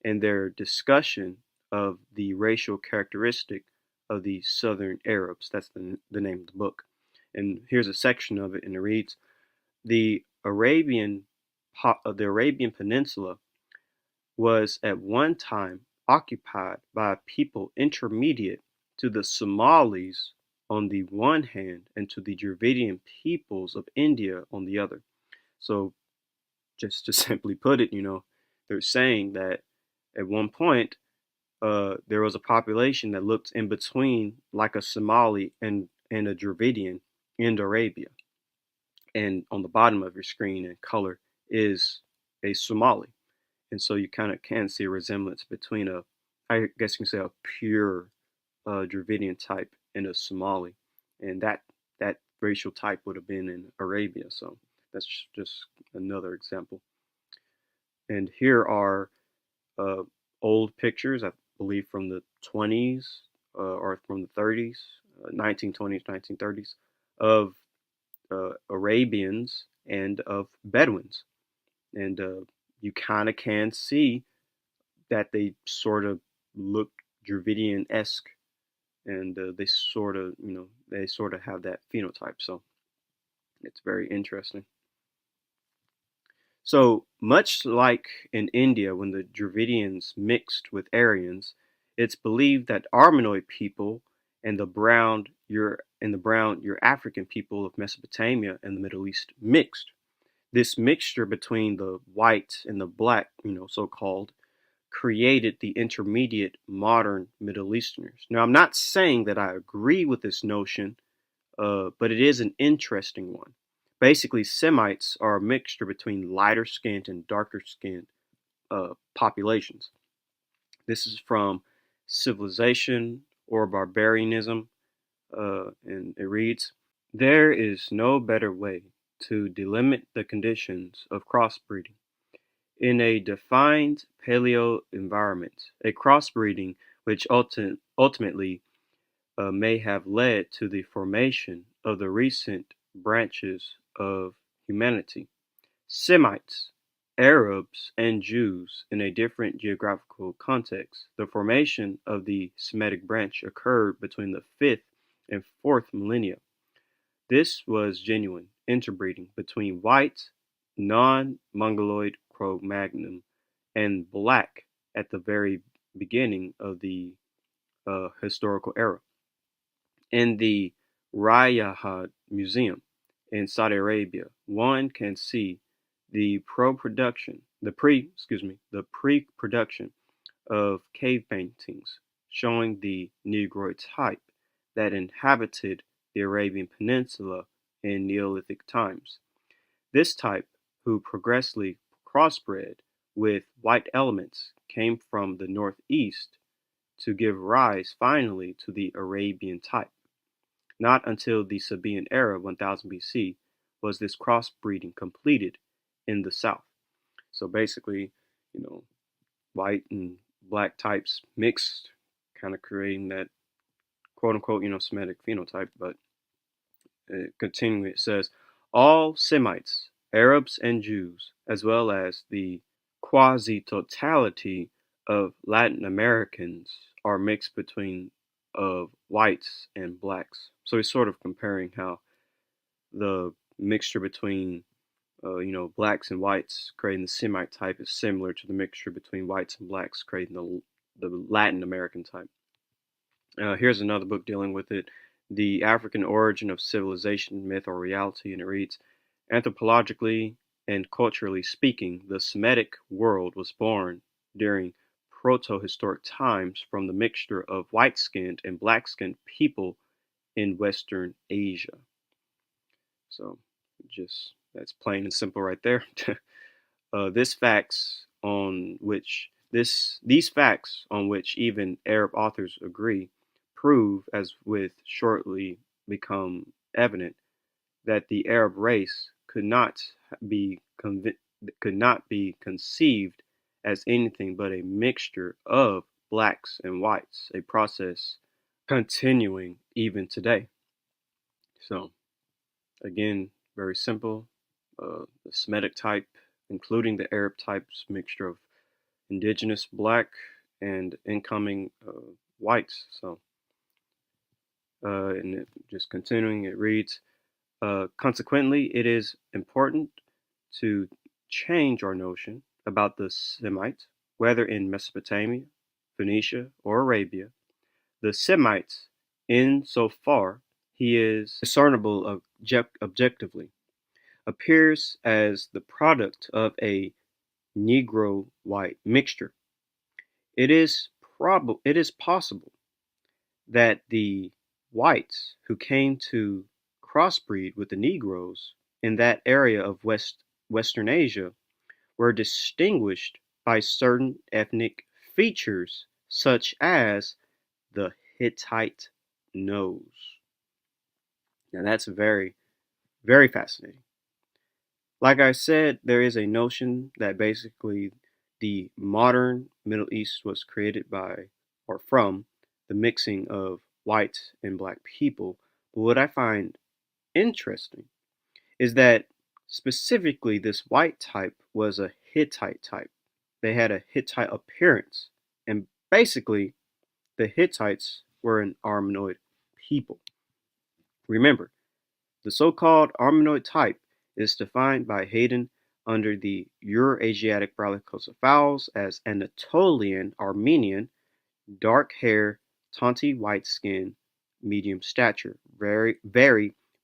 in their discussion of the racial characteristic of the Southern Arabs. That's the name of the book. And here's a section of it, and it reads, the Arabian Peninsula was at one time occupied by a people intermediate to the Somalis on the one hand and to the Dravidian peoples of India on the other. So, just to simply put it, they're saying that at one point there was a population that looked in between like a Somali and a Dravidian in Arabia. And on the bottom of your screen in color is a Somali. And so you kind of can see a resemblance between I guess you can say, a pure Dravidian type and a Somali. And that racial type would have been in Arabia. So that's just another example. And here are uh, old pictures, I believe from the 20s or from the 30s, 1920s, 1930s, of Arabians and of Bedouins. And you kind of can see that they sort of look Dravidian-esque, and they sort of have that phenotype. So it's very interesting. So much like in India, when the Dravidians mixed with Aryans, it's believed that Armenoid people and the brown African people of Mesopotamia and the Middle East mixed. This mixture between the white and the black, so-called, created the intermediate modern Middle Easterners. Now, I'm not saying that I agree with this notion, but it is an interesting one. Basically, Semites are a mixture between lighter skinned and darker skinned populations. This is from Civilization or Barbarianism, and it reads, there is no better way to delimit the conditions of crossbreeding. In a defined paleo environment, a crossbreeding which ultimately may have led to the formation of the recent branches of humanity. Semites, Arabs, and Jews in a different geographical context. The formation of the Semitic branch occurred between the 5th and 4th millennia. This was genuine interbreeding between white, non-Mongoloid Cro-Magnon and black at the very beginning of the historical era. In the Riyadh Museum in Saudi Arabia, one can see the pre-production of cave paintings showing the Negroid type that inhabited the Arabian Peninsula in Neolithic times. This type, who progressively crossbred, with white elements came from the northeast to give rise finally to the Arabian type. Not until the Sabaean era, 1000 BC, was this crossbreeding completed in the south. So basically, you know, white and black types mixed, kind of creating that quote unquote, Semitic phenotype. But continuing, it says, all Semites, Arabs and Jews, as well as the quasi-totality of Latin Americans are mixed between of whites and blacks. So he's sort of comparing how the mixture between blacks and whites creating the Semite type is similar to the mixture between whites and blacks creating the Latin American type. Here's another book dealing with it, The African Origin of Civilization, Myth or Reality, and it reads, anthropologically and culturally speaking, the Semitic world was born during proto-historic times from the mixture of white-skinned and black-skinned people in Western Asia. So just that's plain and simple right there. These facts on which even Arab authors agree prove, as with shortly become evident, that the Arab race be could not be conceived as anything but a mixture of blacks and whites, a process continuing even today. So again, very simple. The Semitic type, including the Arab types, mixture of indigenous black and incoming whites. So, and just continuing, it reads, consequently, it is important to change our notion about the Semites, whether in Mesopotamia, Phoenicia, or Arabia. The Semites, insofar he is discernible objectively, appears as the product of a Negro-white mixture. It is possible that the whites who came to crossbreed with the Negroes in that area of Western Asia were distinguished by certain ethnic features such as the Hittite nose. Now that's very, very fascinating. Like I said, there is a notion that basically the modern Middle East was created by or from the mixing of white and black people. But what I find interesting is that specifically this white type was a Hittite type. They had a Hittite appearance. And basically, the Hittites were an Armenoid people. Remember, the so-called Armenoid type is defined by Hayden under the Eurasiatic brachycephals as Anatolian Armenian, dark hair, tawny white skin, medium stature, very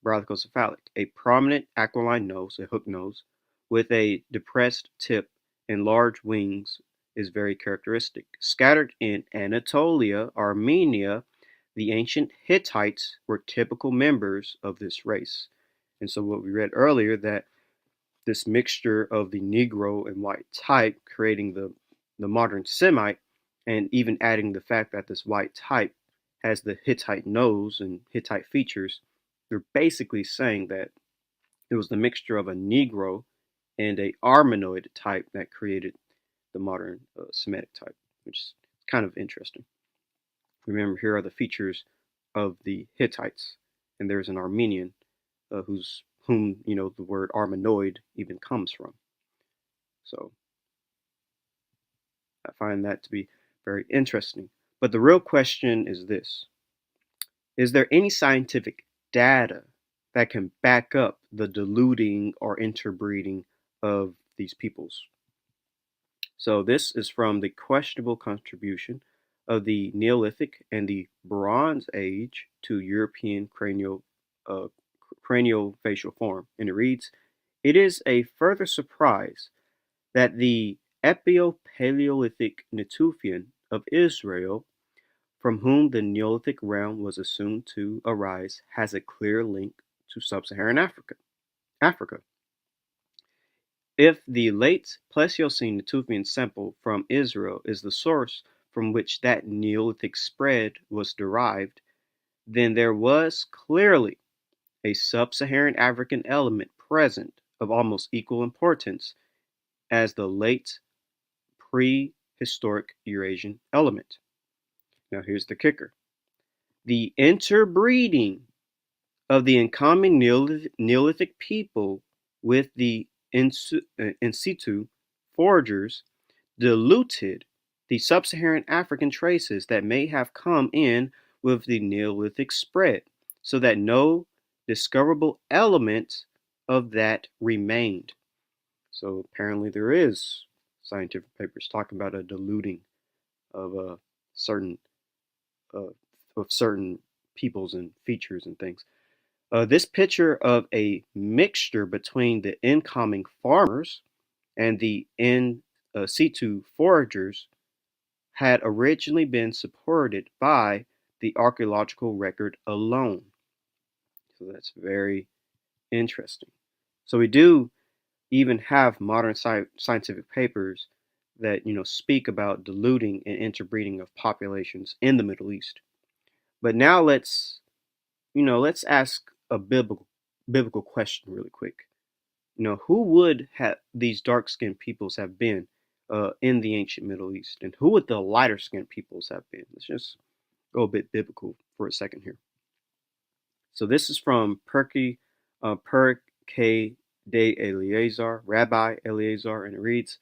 brachycephalic, a prominent aquiline nose, a hook nose, with a depressed tip and large wings is very characteristic. Scattered in Anatolia, Armenia, the ancient Hittites were typical members of this race. And so what we read earlier, that this mixture of the Negro and white type creating the modern Semite, and even adding the fact that this white type has the Hittite nose and Hittite features, they're basically saying that it was the mixture of a Negro and a Armenoid type that created the modern Semitic type, which is kind of interesting. Remember, here are the features of the Hittites, and there's an Armenian whom the word Armenoid even comes from. So I find that to be very interesting. But the real question is this: is there any scientific data that can back up the diluting or interbreeding of these peoples? So this is from the questionable contribution of the Neolithic and the Bronze Age to European craniofacial form, and it reads, it is a further surprise that the Epio-Paleolithic Natufian of Israel, from whom the Neolithic realm was assumed to arise, has a clear link to sub-Saharan Africa. If the late Pleistocene Natufian sample from Israel is the source from which that Neolithic spread was derived, then there was clearly a sub-Saharan African element present of almost equal importance as the late prehistoric Eurasian element. Now here's the kicker. The interbreeding of the incoming Neolithic people with the in situ foragers diluted the sub-Saharan African traces that may have come in with the Neolithic spread, so that no discoverable element of that remained. So apparently there is scientific papers talking about a diluting of a certain uh, of certain peoples and features and things. This picture of a mixture between the incoming farmers and the in situ foragers had originally been supported by the archaeological record alone. So that's very interesting. So we do even have modern scientific papers that speak about diluting and interbreeding of populations in the Middle East. But now let's ask a biblical question really quick. Who would have these dark-skinned peoples have been in the ancient Middle East, and who would the lighter-skinned peoples have been? Let's just go a bit biblical for a second here. So this is from Perkei de Eleazar, Rabbi Eleazar, and it reads,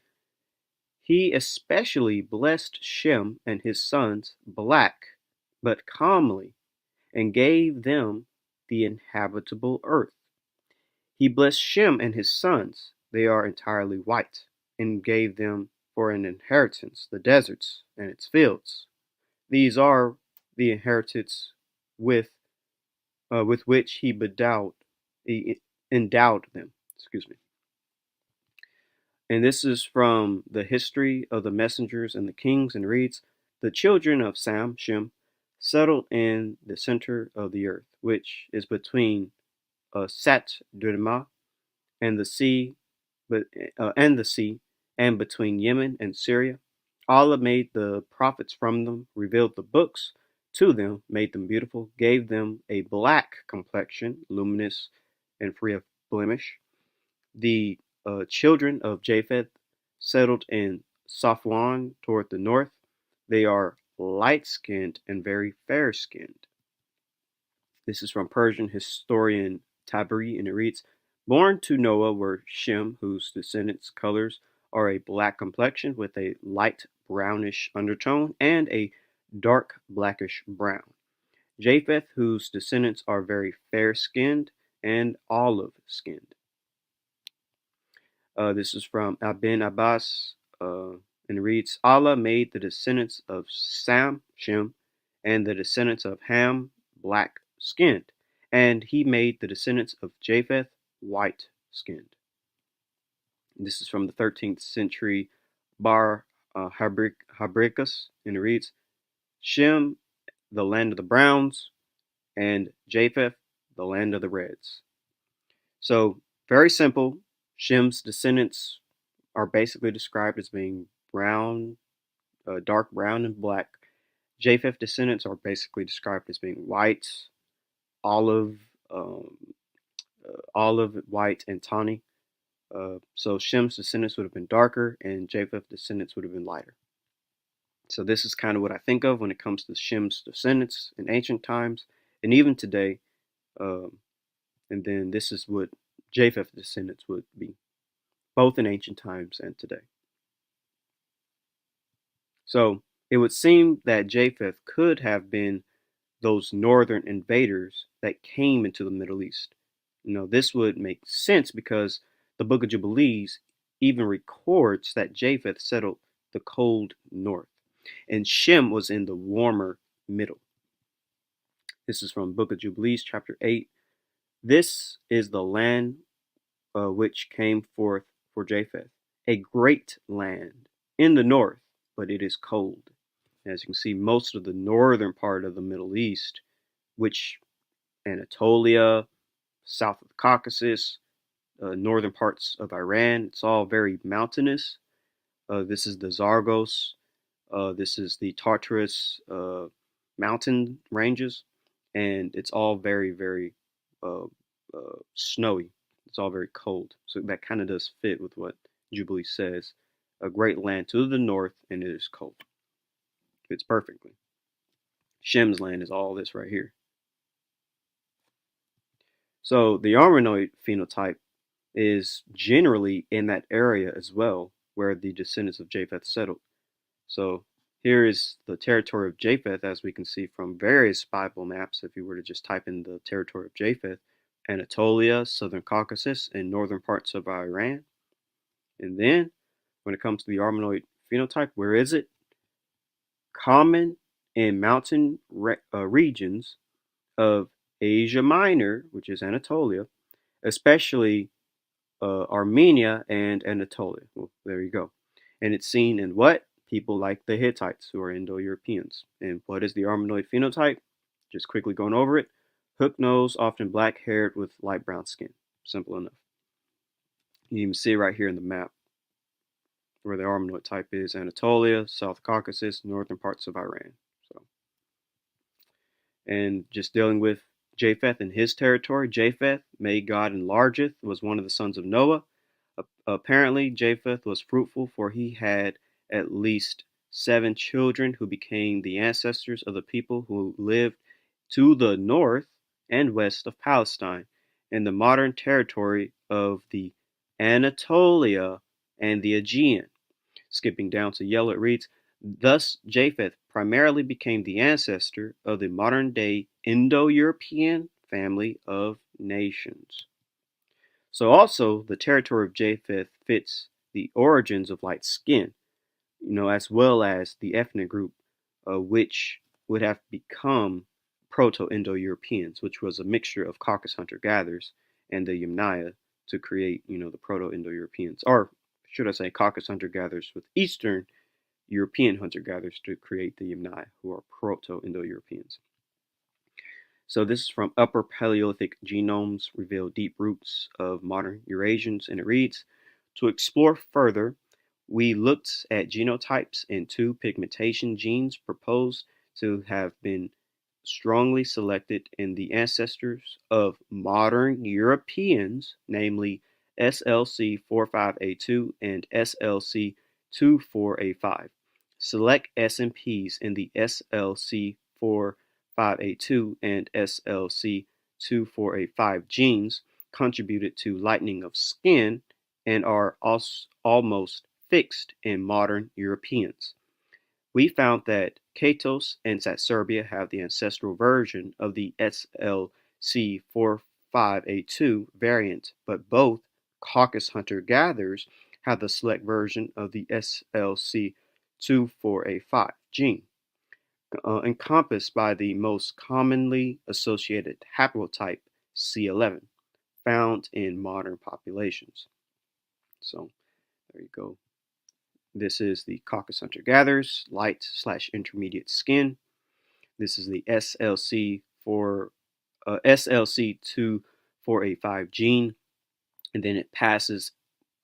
"He especially blessed Shem and his sons black, but calmly, and gave them the inhabitable earth. He blessed Shem and his sons, they are entirely white, and gave them for an inheritance the deserts and its fields. These are the inheritance with which he endowed them." Excuse me. And this is from the history of the messengers and the kings, and reads, "The children of Sam, Shem, settled in the center of the earth, which is between Sat Durma and the sea, but and the sea, and between Yemen and Syria. Allah made the prophets from them, revealed the books to them, made them beautiful, gave them a black complexion, luminous and free of blemish. The children of Japheth settled in Safwan toward the north. They are light-skinned and very fair-skinned." This is from Persian historian Tabari, and it reads, "Born to Noah were Shem, whose descendants' colors are a black complexion with a light brownish undertone and a dark blackish brown. Japheth, whose descendants are very fair-skinned and olive-skinned." This is from Ibn Abbas, and it reads, "Allah made the descendants of Sam, Shem, and the descendants of Ham black-skinned, and he made the descendants of Japheth white-skinned." This is from the 13th century Bar Habricus, and it reads, "Shem, the land of the browns, and Japheth, the land of the reds." So, very simple. Shem's descendants are basically described as being brown, dark brown, and black. Japheth descendants are basically described as being white, olive, olive, white, and tawny. So Shem's descendants would have been darker, and Japheth's descendants would have been lighter. So this is kind of what I think of when it comes to Shem's descendants in ancient times, and even today. Um, and then this is what Japheth's descendants would be, both in ancient times and today. So it would seem that Japheth could have been those northern invaders that came into the Middle East. This would make sense because the Book of Jubilees even records that Japheth settled the cold north, and Shem was in the warmer middle. This is from Book of Jubilees, chapter 8. "This is the land which came forth for Japheth, a great land in the north, but it is cold." As you can see, most of the northern part of the Middle East, which Anatolia, south of the Caucasus, northern parts of Iran. It's all very mountainous. This is the Zargos. This is the Tartarus mountain ranges, and it's all very, very uh, snowy. It's all very cold. So that kind of does fit with what Jubilee says. A great land to the north, and it is cold. Fits perfectly. Shem's land is all this right here. So the Armenoid phenotype is generally in that area as well, where the descendants of Japheth settled. So here is the territory of Japheth, as we can see from various Bible maps. If you were to just type in the territory of Japheth, Anatolia, southern Caucasus, and northern parts of Iran. And then when it comes to the Armenoid phenotype, where is it? Common in mountain regions of Asia Minor, which is Anatolia, especially Armenia and Anatolia. Well, there you go. And it's seen in what? People like the Hittites, who are Indo-Europeans. And what is the Armenoid phenotype? Just quickly going over it. Hook nose, often black-haired with light brown skin. Simple enough. You can see right here in the map where the Armenoid type is Anatolia, South Caucasus, northern parts of Iran. So, and just dealing with Japheth and his territory. Japheth, may God enlargeth, was one of the sons of Noah. Apparently, Japheth was fruitful, for he had at least 7 children who became the ancestors of the people who lived to the north and west of Palestine in the modern territory of the Anatolia and the Aegean. Skipping down to yellow, it reads, thus Japheth primarily became the ancestor of the modern-day Indo-European family of nations. So also, the territory of Japheth fits the origins of light skin, as well as the ethnic group, which would have become Proto-Indo-Europeans, which was a mixture of Caucasus hunter-gatherers and the Yamnaya to create, the Proto-Indo-Europeans, or should I say Caucasus hunter-gatherers with Eastern European hunter-gatherers to create the Yamnaya, who are Proto-Indo-Europeans. So this is from Upper Paleolithic Genomes Reveal Deep Roots of Modern Eurasians, and it reads, to explore further, we looked at genotypes and 2 pigmentation genes proposed to have been strongly selected in the ancestors of modern Europeans, namely SLC45A2 and SLC24A5. Select SNPs in the SLC45A2 and SLC24A5 genes contributed to lightening of skin and are almost fixed in modern Europeans. We found that Katos and Serbia have the ancestral version of the SLC45A2 variant, but both Caucasus hunter-gatherers have the select version of the SLC24A5 gene, encompassed by the most commonly associated haplotype C11, found in modern populations. So there you go. This is the Caucasus hunter-gatherers, light/intermediate skin. This is the SLC24A5 gene, and then it passes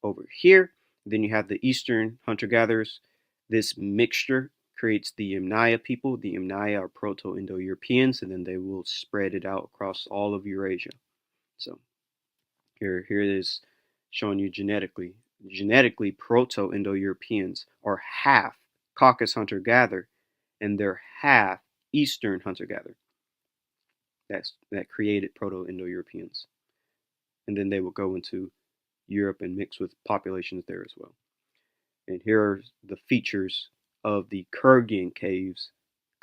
over here. Then you have the Eastern hunter-gatherers. This mixture creates the Yamnaya people. The Yamnaya are Proto-Indo-Europeans, and then they will spread it out across all of Eurasia. So here it is showing you genetically. Genetically, Proto-Indo-Europeans are half Caucasus hunter-gatherer, and they're half Eastern hunter-gatherer. That created Proto-Indo-Europeans. And then they will go into Europe and mix with populations there as well. And here are the features of the Kurgan caves.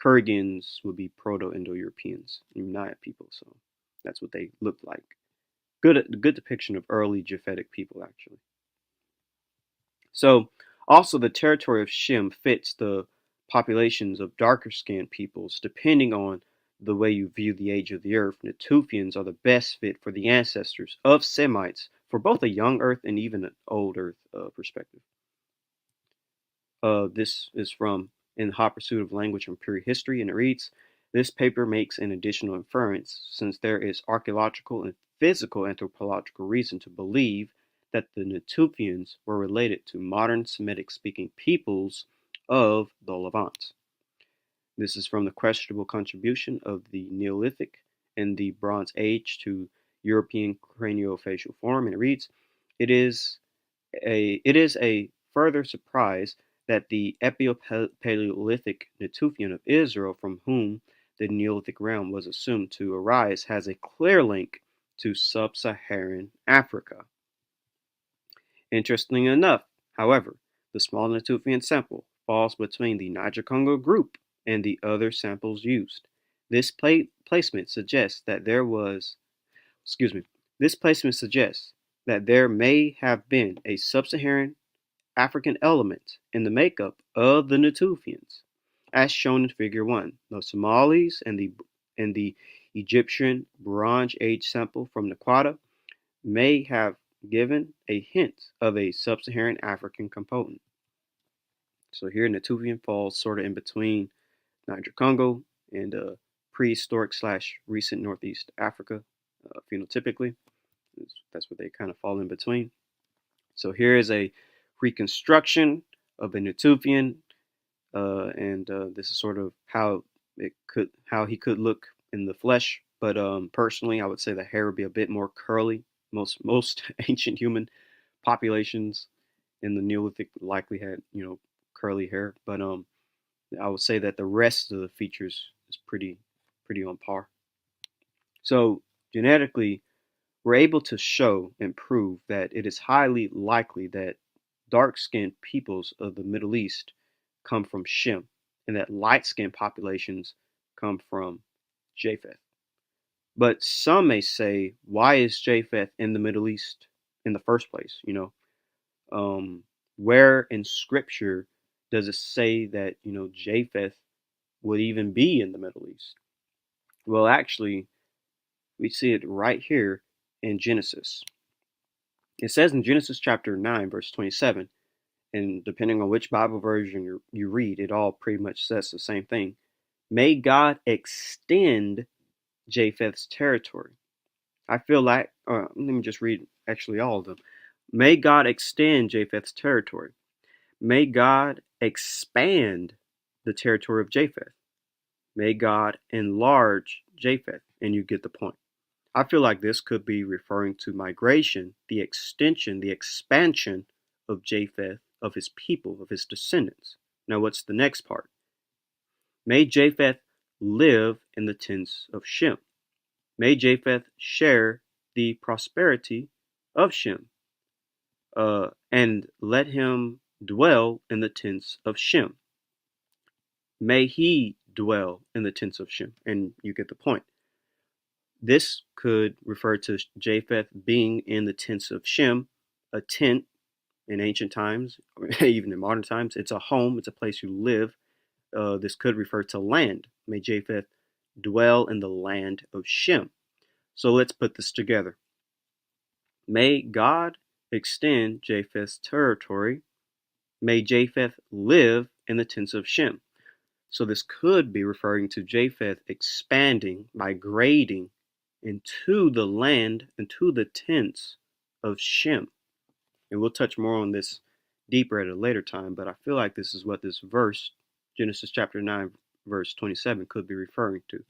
Kurgans would be Proto-Indo-Europeans, Yamnaya people, so that's what they looked like. Good depiction of early Japhetic people, actually. So, also the territory of Shem fits the populations of darker skinned peoples, depending on the way you view the age of the earth. Natufians are the best fit for the ancestors of Semites for both a young earth and even an old earth perspective. This is from In the Hot Pursuit of Language and Pure History, and it reads, this paper makes an additional inference, since there is archaeological and physical anthropological reason to believe that the Natufians were related to modern Semitic-speaking peoples of the Levant. This is from the questionable contribution of the Neolithic and the Bronze Age to European craniofacial form, and it reads, it is a further surprise that the Epio-Paleolithic Natufian of Israel, from whom the Neolithic realm was assumed to arise, has a clear link to sub-Saharan Africa. Interestingly enough, however, the small Natufian sample falls between the Niger-Congo group and the other samples used. This placement suggests that there was, excuse me, this placement suggests that there may have been a sub-Saharan African element in the makeup of the Natufians, as shown in Figure 1. The Somalis and the Egyptian Bronze Age sample from Naqada may have given a hint of a sub-Saharan African component. So here Natufian falls sort of in between Niger-Congo and prehistoric slash recent Northeast Africa phenotypically. That's what they kind of fall in between. So here is a reconstruction of a Natufian, and this is sort of how he could look in the flesh. But personally, I would say the hair would be a bit more curly. Most ancient human populations in the Neolithic likely had curly hair, but I would say that the rest of the features is pretty on par. So genetically, we're able to show and prove that it is highly likely that dark-skinned peoples of the Middle East come from Shem, and that light-skinned populations come from Japheth. But some may say, why is Japheth in the Middle East in the first place? Where in Scripture does it say that Japheth would even be in the Middle East? Well, actually, we see it right here in Genesis. It says in Genesis chapter 9, verse 27, and depending on which Bible version you read, it all pretty much says the same thing. May God extend Japheth's territory. I feel like, let me just read actually all of them. May God extend Japheth's territory. May God expand the territory of Japheth. May God enlarge Japheth. And you get the point. I feel like this could be referring to migration, the extension, the expansion of Japheth, of his people, of his descendants. Now, what's the next part? May Japheth live in the tents of Shem. May Japheth share the prosperity of Shem, and let him dwell in the tents of Shem. May he dwell in the tents of Shem. And you get the point. This could refer to Japheth being in the tents of Shem. A tent in ancient times, or even in modern times, it's a home, it's a place you live. This could refer to land. May Japheth dwell in the land of Shem. So let's put this together. May God extend Japheth's territory. May Japheth live in the tents of Shem. So this could be referring to Japheth expanding, migrating into the land, into the tents of Shem. And we'll touch more on this deeper at a later time, but I feel like this is what this verse, Genesis chapter 9, verse 27, could be referring to.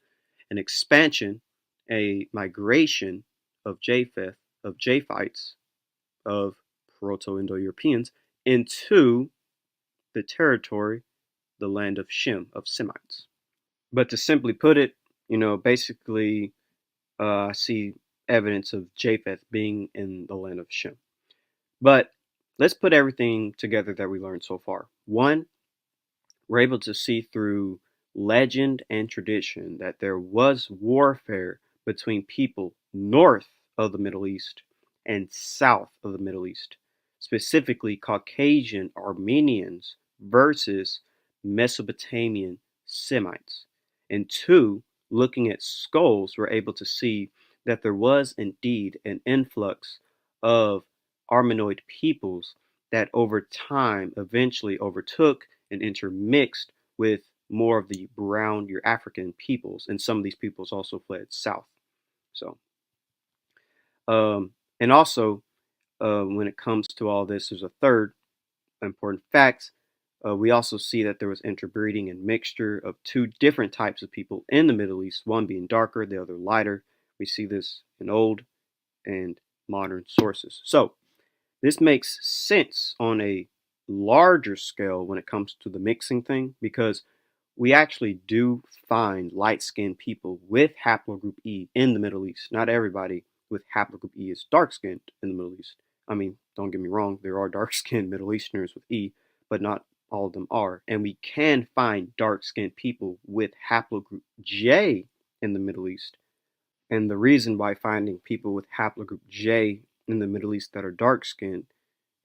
An expansion, a migration of Japheth, of Japhites, of Proto-Indo-Europeans, into the territory, the land of Shem, of Semites. But to simply put it, basically, I see evidence of Japheth being in the land of Shem. But let's put everything together that we learned so far. One, we're able to see through legend and tradition that there was warfare between people north of the Middle East and south of the Middle East, specifically Caucasian Armenians versus Mesopotamian Semites. And two, looking at skulls, we're able to see that there was indeed an influx of Armenoid peoples that over time eventually overtook and intermixed with more of the brown, your African peoples, and some of these peoples also fled south. So And also, when it comes to all this, there's a third important fact. We also see that there was interbreeding and mixture of two different types of people in the Middle East, one being darker, the other lighter. We see this in old and modern sources. So, this makes sense on a larger scale when it comes to the mixing thing because we actually do find light-skinned people with haplogroup E in the Middle East. Not everybody with haplogroup E is dark-skinned in the Middle East. I mean, don't get me wrong, there are dark-skinned Middle Easterners with E, but not all of them are. And we can find dark-skinned people with haplogroup J in the Middle East. And the reason why finding people with haplogroup J in the Middle East that are dark-skinned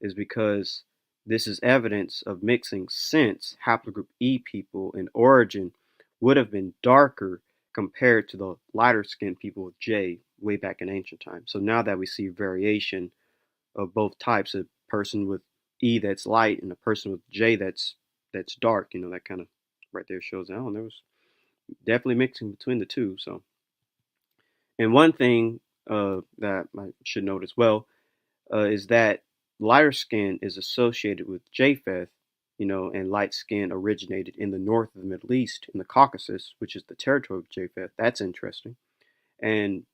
is because this is evidence of mixing, since haplogroup E people in origin would have been darker compared to the lighter skinned people with J way back in ancient times. So now that we see variation of both types, a person with E that's light and a person with J that's dark, that kind of right there shows, oh, there was definitely mixing between the two. So, and one thing that I should note as well is that lighter skin is associated with Japheth, and light skin originated in the north of the Middle East, in the Caucasus, which is the territory of Japheth. That's interesting. And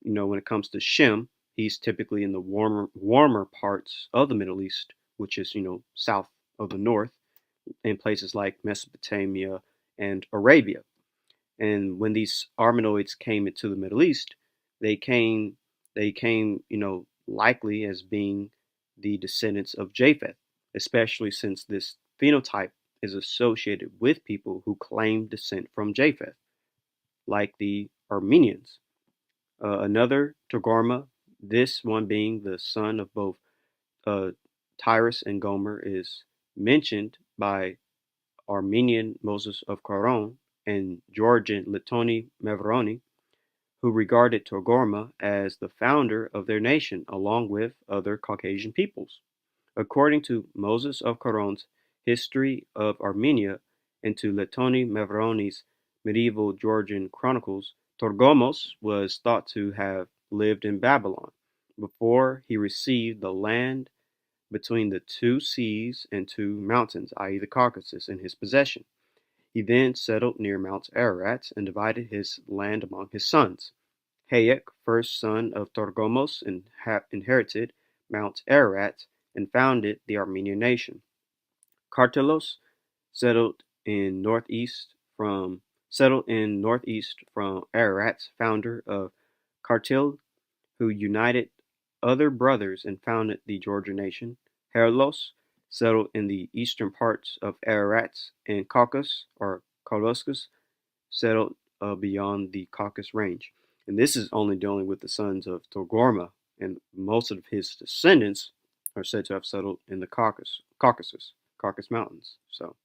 when it comes to Shem, he's typically in the warmer parts of the Middle East, which is south of the north, in places like Mesopotamia and Arabia. And when these Armenoids came into the Middle East, they came, likely as being the descendants of Japheth, especially since this phenotype is associated with people who claim descent from Japheth, like the Armenians. Another Togarma, this one being the son of both uh, Tyrus and Gomer, is mentioned by Armenian Moses of Caron and Georgian Litoni Mevroni, who regarded Togarma as the founder of their nation along with other Caucasian peoples. According to Moses of Caron's History of Armenia and to Letoni Mevroni's medieval Georgian chronicles, Torgomos was thought to have lived in Babylon before he received the land between the two seas and two mountains, i.e., the Caucasus, in his possession. He then settled near Mount Ararat and divided his land among his sons. Hayek, first son of Torgomos, inherited Mount Ararat and founded the Armenian nation. Kartelos settled in northeast from Ararat, founder of Kartil, who united other brothers and founded the Georgian nation. Herlos settled in the eastern parts of Ararat, and Caucasus, or Koloskus, settled beyond the Caucasus Range. And this is only dealing with the sons of Togarma, and most of his descendants are said to have settled in the Caucasus Mountains. So,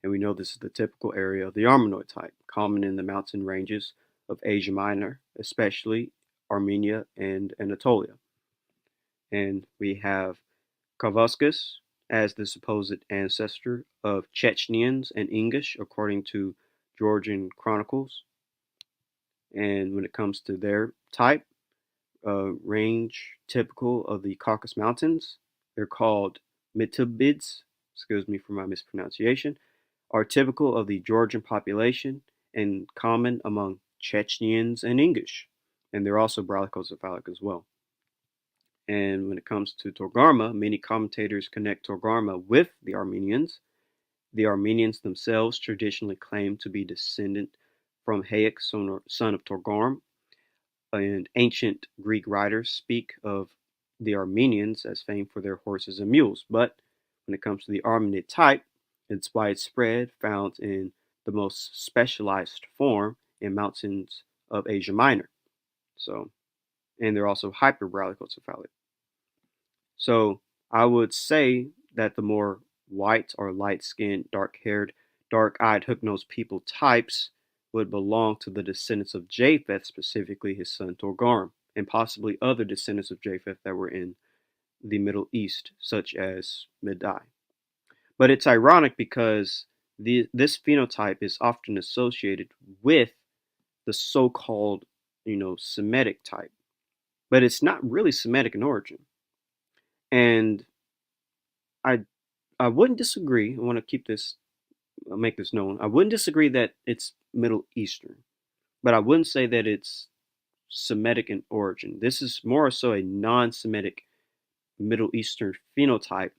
and we know this is the typical area of the Armenoid type, common in the mountain ranges of Asia Minor, especially Armenia and Anatolia. And we have Kavaskus as the supposed ancestor of Chechens and Ingish, according to Georgian chronicles. And when it comes to their type, range typical of the Caucasus Mountains, they're called Mitubids, excuse me for my mispronunciation, are typical of the Georgian population and common among Chechens and Ingish. And they're also brachycephalic as well. And when it comes to Togarma, many commentators connect Togarma with the Armenians. The Armenians themselves traditionally claim to be descendant from Hayek, son of Togarm, and ancient Greek writers speak of the Armenians as famed for their horses and mules. But when it comes to the Armenid type, it's widespread, found in the most specialized form in mountains of Asia Minor. So, and they're also hyperbrachycephalic. So I would say that the more white or light-skinned, dark-haired, dark-eyed, hook-nosed people types would belong to the descendants of Japheth, specifically his son Togarm, and possibly other descendants of Japheth that were in the Middle East, such as Medai. But it's ironic because this phenotype is often associated with the so-called, Semitic type. but it's not really Semitic in origin. And I I wouldn't disagree. I want to make this known. I wouldn't disagree that it's Middle Eastern, but I wouldn't say that it's Semitic in origin. This is more so a non-Semitic Middle Eastern phenotype,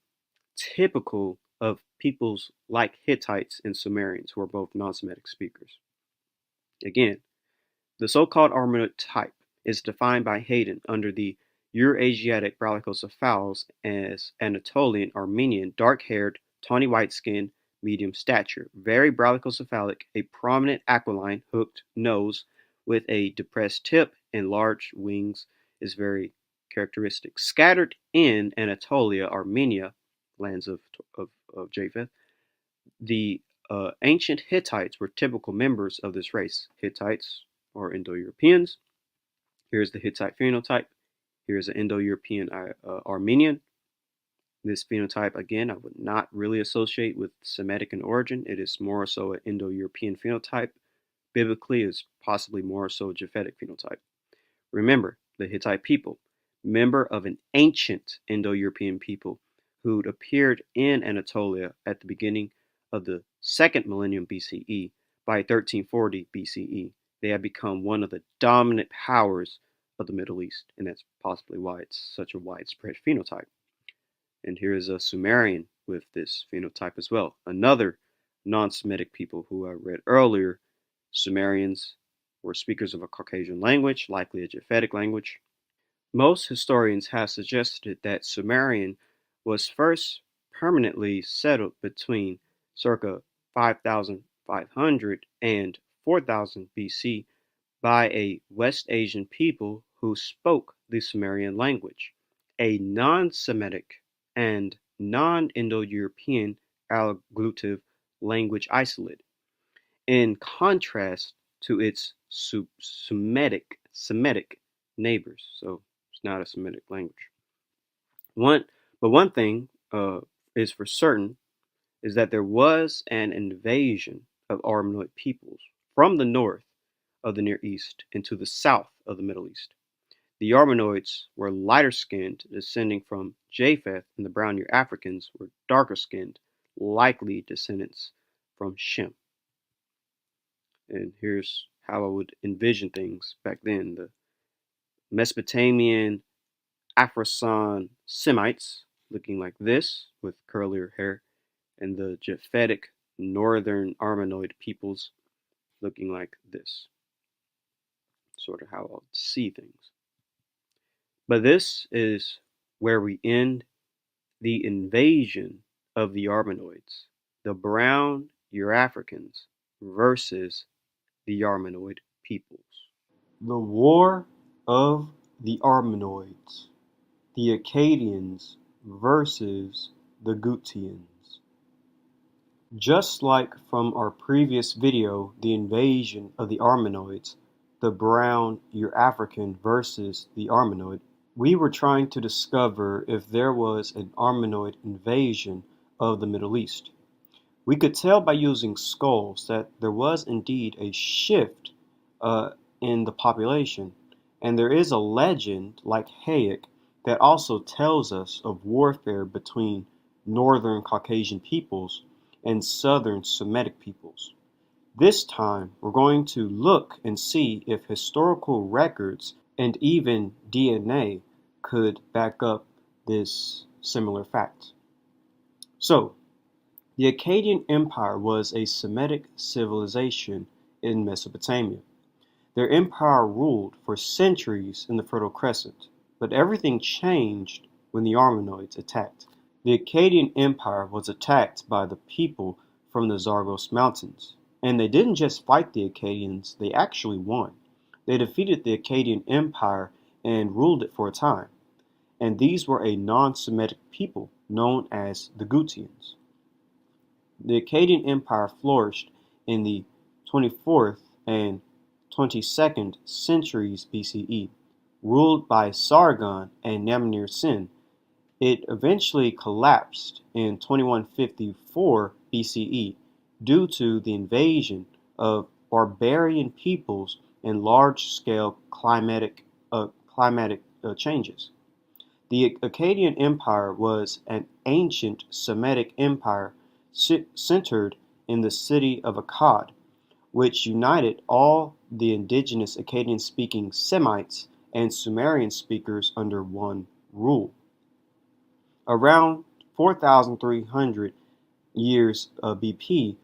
typical of peoples like Hittites and Sumerians, who are both non-Semitic speakers. Again, the so-called Armenoid type is defined by Hayden under the Eurasiatic brachycephals as Anatolian, Armenian, dark-haired, tawny white skin, medium stature, very brachycephalic, a prominent aquiline, hooked nose with a depressed tip and large wings is very characteristic. Scattered in Anatolia, Armenia, lands of Japheth, the ancient Hittites were typical members of this race. Hittites or Indo-Europeans. Here's the Hittite phenotype. Here's an Indo-European Armenian. This phenotype, again, I would not really associate with Semitic in origin. It is more so an Indo-European phenotype. Biblically, is possibly more so a Japhetic phenotype. Remember, the Hittite people, member of an ancient Indo-European people who'd appeared in Anatolia at the beginning of the second millennium BCE. By 1340 BCE, they had become one of the dominant powers of the Middle East, and that's possibly why it's such a widespread phenotype. And here is a Sumerian with this phenotype as well. Another non-Semitic people who I read earlier. Sumerians were speakers of a Caucasian language, likely a Japhetic language. Most historians have suggested that Sumerian was first permanently settled between circa 5500 and 4000 BC by a West Asian people who spoke the Sumerian language, a non-Semitic and non-Indo-European alloglutive language isolate, in contrast to its Semitic neighbors. So it's not a Semitic language. One thing is for certain is that there was an invasion of Armenoid peoples from the north of the Near East into the south of the Middle East. The Armenoids were lighter skinned, descending from Japheth, and the brown ear Africans were darker skinned, likely descendants from Shem. And here's how I would envision things back then. The Mesopotamian Afrosan Semites looking like this with curlier hair, and the Japhetic northern Armenoid peoples looking like this. Sort of how I would see things. But this is where we end the invasion of the Armenoids, the brown Eurafricans versus the Armenoid peoples. The War of the Armenoids, the Akkadians versus the Gutians. Just like from our previous video, the invasion of the Armenoids, the brown Eurafrican versus the Armenoid, we were trying to discover if there was an Armenoid invasion of the Middle East. We could tell by using skulls that there was indeed a shift in the population, and there is a legend like Hayek that also tells us of warfare between northern Caucasian peoples and southern Semitic peoples. This time, we're going to look and see if historical records and even DNA could back up this similar fact. So, the Akkadian Empire was a Semitic civilization in Mesopotamia. Their empire ruled for centuries in the Fertile Crescent, but everything changed when the Armenoids attacked. The Akkadian Empire was attacked by the people from the Zagros Mountains, and they didn't just fight the Akkadians, they actually won. They defeated the Akkadian Empire and ruled it for a time, and these were a non-Semitic people known as the Gutians. The Akkadian Empire flourished in the 24th and 22nd centuries BCE, ruled by Sargon and Namnir-Sin. It eventually collapsed in 2154 BCE due to the invasion of barbarian peoples and large-scale climatic changes. The Akkadian Empire was an ancient Semitic empire centered in the city of Akkad, which united all the indigenous Akkadian-speaking Semites and Sumerian speakers under one rule. Around 4,300 years BP,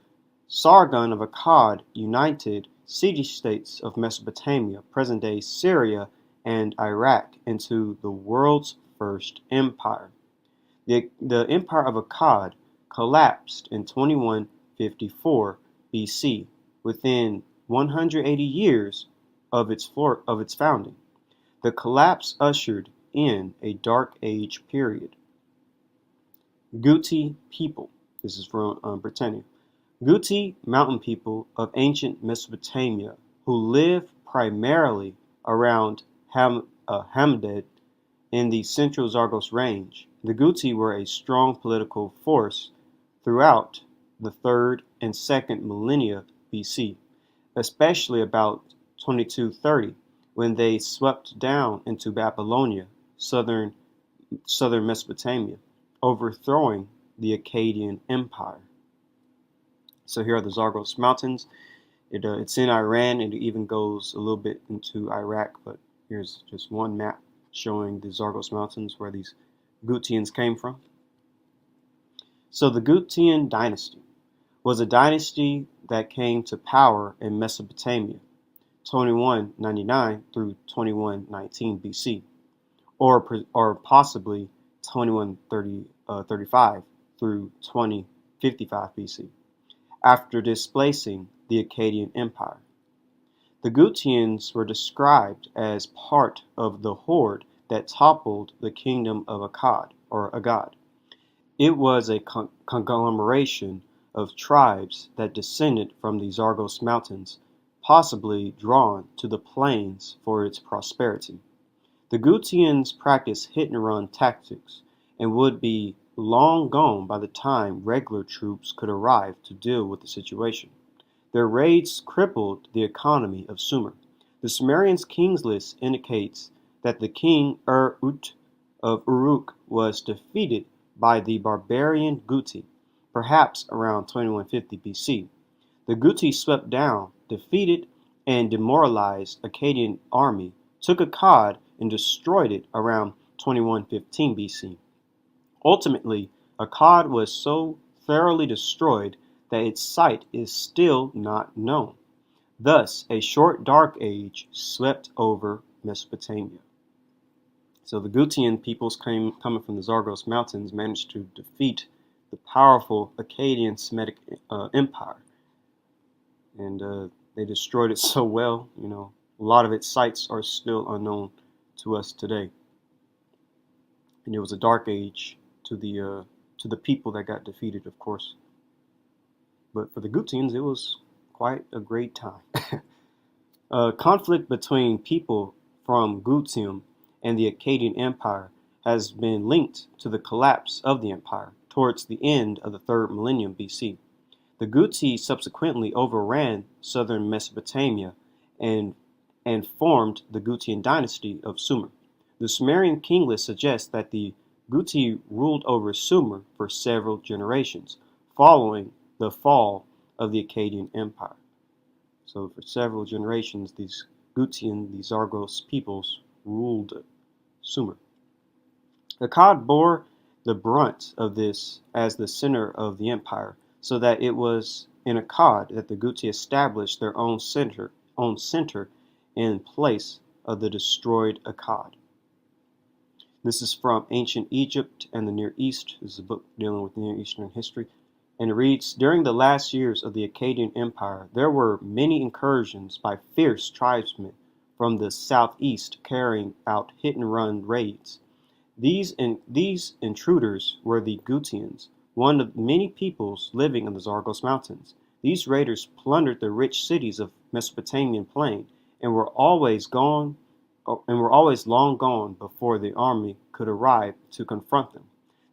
Sargon of Akkad united city-states of Mesopotamia, present-day Syria, and Iraq into the world's first empire. The Empire of Akkad collapsed in 2154 BC, within 180 years of its founding. The collapse ushered in a Dark Age period. Guti people. This is from Britannia. Guti mountain people of ancient Mesopotamia who lived primarily around Hamded in the central Zagros range. The Guti were a strong political force throughout the 3rd and 2nd millennia BC, especially about 2230, when they swept down into Babylonia, southern Mesopotamia, overthrowing the Akkadian Empire. So here are the Zagros Mountains. It's in Iran, and it even goes a little bit into Iraq, but here's just one map showing the Zagros Mountains where these Gutians came from. So the Gutian dynasty was a dynasty that came to power in Mesopotamia, 2199 through 2119 BC, or possibly 2135 through 2055 BC, after displacing the Akkadian Empire. The Gutians were described as part of the horde that toppled the kingdom of Akkad, or Agad. It was a conglomeration of tribes that descended from the Zagros Mountains, possibly drawn to the plains for its prosperity. The Gutians practiced hit-and-run tactics and would be long gone by the time regular troops could arrive to deal with the situation. Their raids crippled the economy of Sumer. The Sumerians' kings list indicates that the king Ur-Ut of Uruk was defeated by the barbarian Guti, perhaps around 2150 BC. The Guti swept down, defeated, and demoralized Akkadian army, took Akkad, and destroyed it around 2115 BC. Ultimately, Akkad was so thoroughly destroyed that its site is still not known. Thus, a short dark age swept over Mesopotamia. So the Gutian peoples coming from the Zagros Mountains managed to defeat the powerful Akkadian Semitic Empire. And they destroyed it so well, a lot of its sites are still unknown to us today. And it was a dark age to the people that got defeated, of course. But for the Gutians, it was quite a great time. Conflict between people from Gutium and the Akkadian Empire has been linked to the collapse of the empire towards the end of the 3rd millennium BC. The Guti subsequently overran southern Mesopotamia and formed the Gutian dynasty of Sumer. The Sumerian king list suggests that the Guti ruled over Sumer for several generations, following the fall of the Akkadian Empire. So for several generations, these Zagros peoples ruled Sumer. Akkad bore the brunt of this as the center of the empire, so that it was in Akkad that the Guti established their own center in place of the destroyed Akkad. This is from Ancient Egypt and the Near East. This is a book dealing with Near Eastern history. And it reads, during the last years of the Akkadian Empire, there were many incursions by fierce tribesmen from the southeast carrying out hit-and-run raids. These intruders were the Gutians, one of many peoples living in the Zagros Mountains. These raiders plundered the rich cities of Mesopotamian plain and were always long gone before the army could arrive to confront them.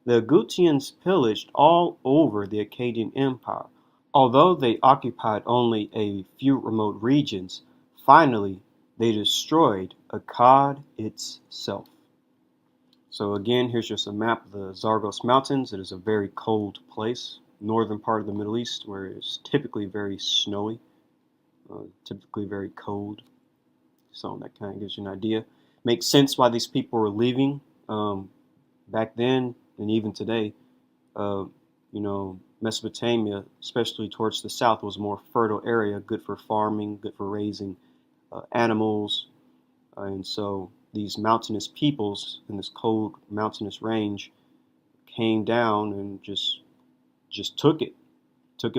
The Gutians pillaged all over the Akkadian Empire. Although they occupied only a few remote regions, finally they destroyed Akkad itself. So again, here's just a map of the Zagros Mountains. It is a very cold place, northern part of the Middle East, where it's typically very snowy, typically very cold. So that kind of gives you an idea. Makes sense why these people were leaving back then and even today. Mesopotamia, especially towards the south, was a more fertile area, good for farming, good for raising animals. And so these mountainous peoples in this cold mountainous range came down and just took it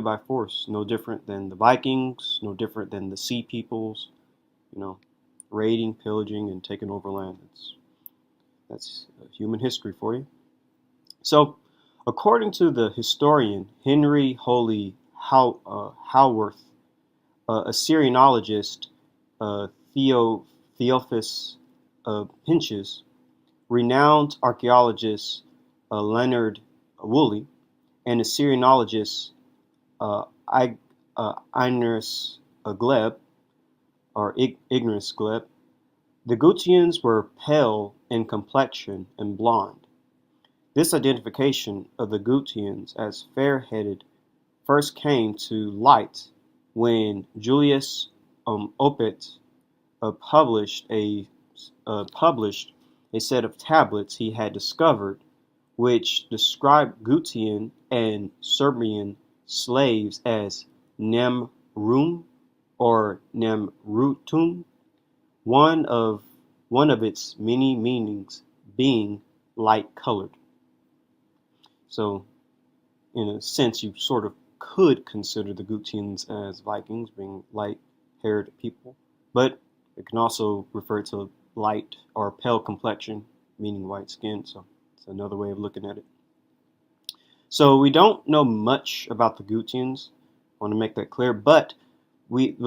by force. No different than the Vikings, no different than the sea peoples, raiding, pillaging, and taking over land. That's human history for you. So, according to the historian Henry Holy Howarth, a Syrianologist, Theophilus Pinches, renowned archaeologist Leonard Woolley, and a Syrianologist Ignorus Gleb, or Ignorus Gleb, the Gutians were pale in complexion and blonde. This identification of the Gutians as fair-headed first came to light when Julius Opet published a set of tablets he had discovered, which described Gutian and Serbian slaves as Nemrum or Nemrutum, one of its many meanings being light-colored. So, in a sense, you sort of could consider the Gutians as Vikings, being light-haired people, but it can also refer to light or pale complexion, meaning white skin. So it's another way of looking at it. So we don't know much about the Gutians. I want to make that clear, but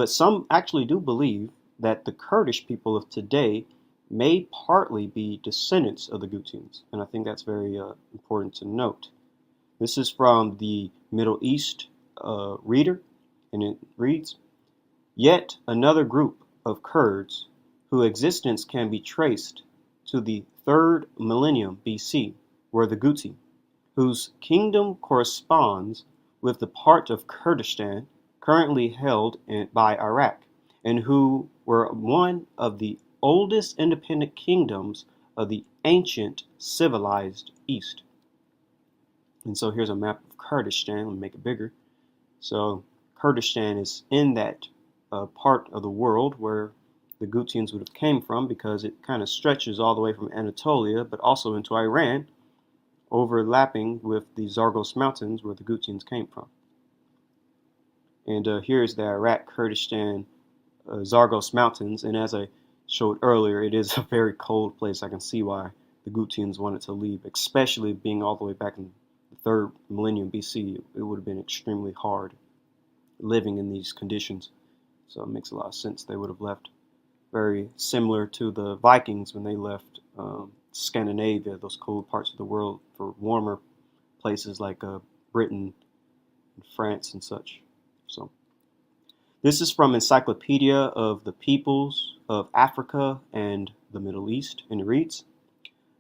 some actually do believe that the Kurdish people of today may partly be descendants of the Gutians, and I think that's very important to note. This is from the Middle East Reader, and it reads, "Yet another group of Kurds whose existence can be traced to the 3rd millennium BC were the Guti, whose kingdom corresponds with the part of Kurdistan currently held by Iraq, and who were one of the oldest independent kingdoms of the ancient civilized East." And so here's a map of Kurdistan. Let me make it bigger. So Kurdistan is in that part of the world where the Gutians would have came from, because it kind of stretches all the way from Anatolia, but also into Iran, overlapping with the Zagros Mountains where the Gutians came from. And here's the Iraq, Kurdistan, Zagros Mountains. And as I showed earlier, it is a very cold place. I can see why the Gutians wanted to leave, especially being all the way back in the 3rd millennium BC. It would have been extremely hard living in these conditions. So it makes a lot of sense they would have left. Very similar to the Vikings when they left Scandinavia, those cold parts of the world, for warmer places like Britain and France and such. So this is from Encyclopedia of the Peoples of Africa and the Middle East, and it reads,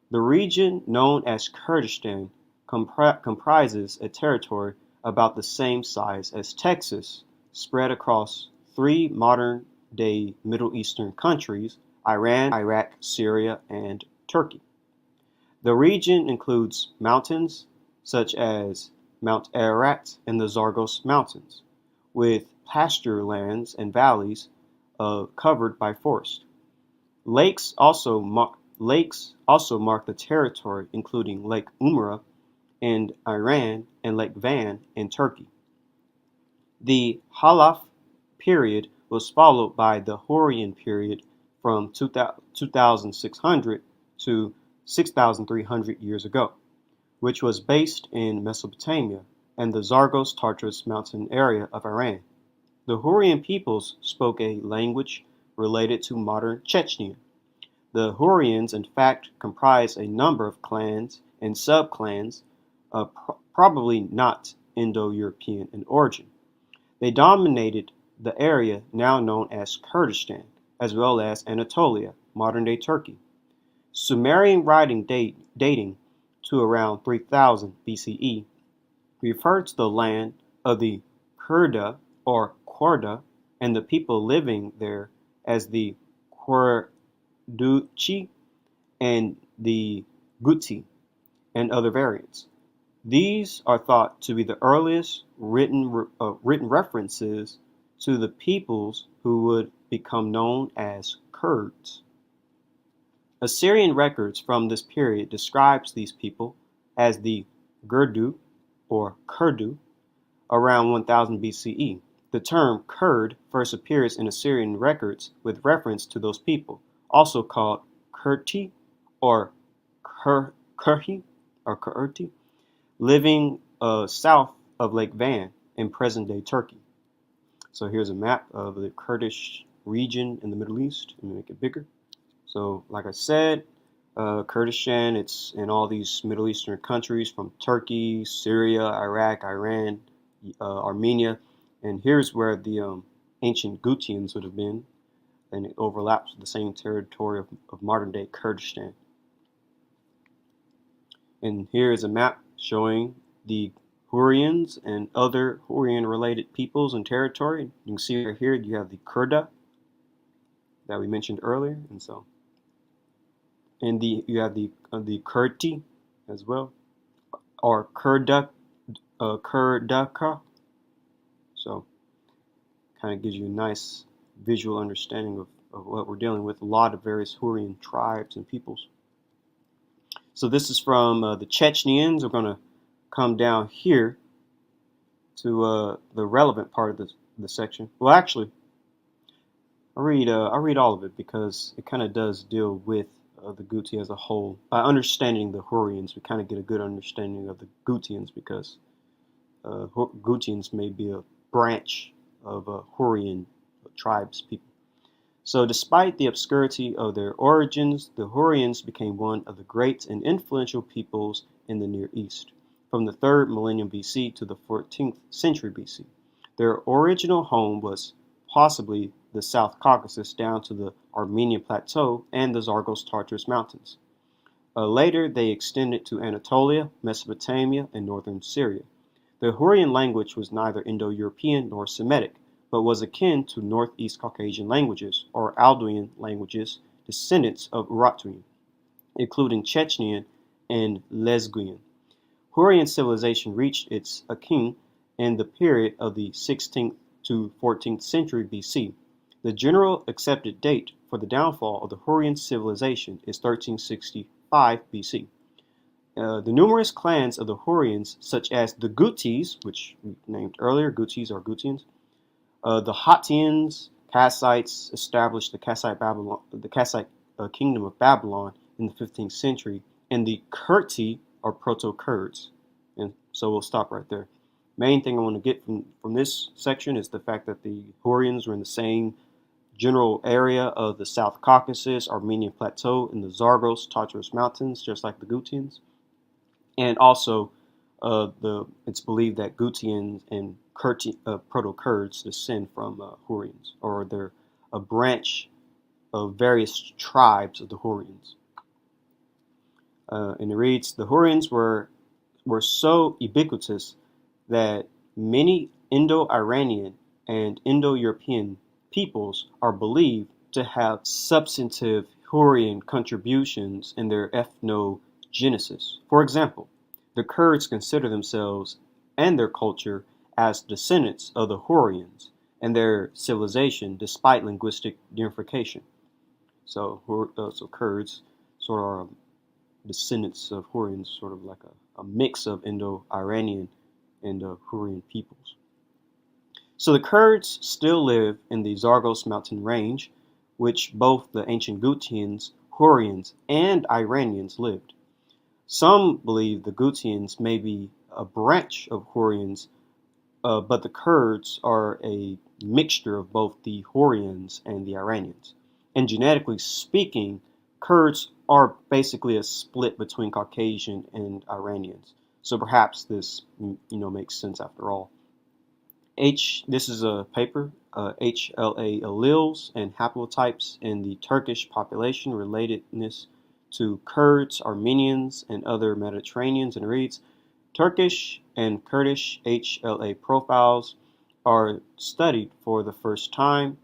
"The region known as Kurdistan comprises a territory about the same size as Texas, spread across 3 modern-day Middle Eastern countries: Iran, Iraq, Syria, and Turkey. The region includes mountains such as Mount Ararat and the Zagros Mountains, with pasture lands and valleys covered by forest. Lakes also mark the territory, including Lake Umara in Iran and Lake Van in Turkey. The Halaf period was followed by the Hurrian period from 2600 to 6300 years ago, which was based in Mesopotamia and the Zagros-Tartars mountain area of Iran. The Hurrian peoples spoke a language related to modern Chechnya. The Hurrians, in fact, comprised a number of clans and sub-clans, probably not Indo-European in origin. They dominated the area now known as Kurdistan, as well as Anatolia, modern-day Turkey. Sumerian writing dating to around 3000 BCE referred to the land of the Kurda or Korda and the people living there as the Korduchi and the Guti and other variants. These are thought to be the earliest written references to the peoples who would become known as Kurds. Assyrian records from this period describes these people as the Gurdu or Kurdu around 1000 BCE. The term Kurd first appears in Assyrian records with reference to those people, also called Kurti or Kurhi or Kurti, living south of Lake Van in present-day Turkey. So here's a map of the Kurdish region in the Middle East. Let me make it bigger. So like I said, Kurdistan, it's in all these Middle Eastern countries from Turkey, Syria, Iraq, Iran, Armenia, and here's where the ancient Gutians would have been, and it overlaps with the same territory of modern-day Kurdistan. And here is a map showing the Hurrians and other Hurrian-related peoples and territory. You can see right here you have the Kurda that we mentioned earlier, and so, and you have the Kurti as well, or Kurdaka. So, kind of gives you a nice visual understanding of what we're dealing with. A lot of various Hurrian tribes and peoples. So this is from the Chechenians. We're going to come down here to the relevant part of the section. Well, actually, I'll read all of it because it kind of does deal with the Guti as a whole. By understanding the Hurrians, we kind of get a good understanding of the Gutians because Gutians may be a branch of Hurrian tribes people. So despite the obscurity of their origins, the Hurrians became one of the great and influential peoples in the Near East, from the 3rd millennium BC to the 14th century BC. Their original home was possibly the South Caucasus down to the Armenian Plateau and the Zagros-Tartars Mountains. Later, they extended to Anatolia, Mesopotamia, and northern Syria. The Hurrian language was neither Indo-European nor Semitic, but was akin to Northeast Caucasian languages, or Alduin languages, descendants of Urartuan, including Chechenian and Lezgian. Hurrian civilization reached its akin in the period of the 16th to 14th century BC. The general accepted date for the downfall of the Hurrian civilization is 1365 BC. The numerous clans of the Hurrians, such as the Gutis, which we named earlier, Gutis or Gutians, the Hattians, Kassites established the Kassite kingdom of Babylon in the 15th century, and the Kurti or Proto-Kurds. And so we'll stop right there. Main thing I want to get from this section is the fact that the Hurrians were in the same general area of the South Caucasus, Armenian Plateau, and the Zagros-Tartars Mountains, just like the Gutians. And also, it's believed that Gutians and Proto-Kurds descend from Hurrians, or they're a branch of various tribes of the Hurrians. And it reads, the Hurrians were so ubiquitous that many Indo-Iranian and Indo-European peoples are believed to have substantive Hurrian contributions in their ethnogenesis. For example, the Kurds consider themselves and their culture as descendants of the Hurrians and their civilization despite linguistic unification. So Kurds sort of are descendants of Hurrians, sort of like a mix of Indo-Iranian and Hurrian peoples. So the Kurds still live in the Zagros mountain range, which both the ancient Gutians, Hurrians, and Iranians lived. Some believe the Gutians may be a branch of Hurrians, but the Kurds are a mixture of both the Hurrians and the Iranians. And genetically speaking, Kurds are basically a split between Caucasian and Iranians. So perhaps this, makes sense after all. This is a paper, HLA alleles and haplotypes in the Turkish population, relatedness to Kurds, Armenians, and other Mediterraneans, and it reads, Turkish and Kurdish HLA profiles are studied for the first time.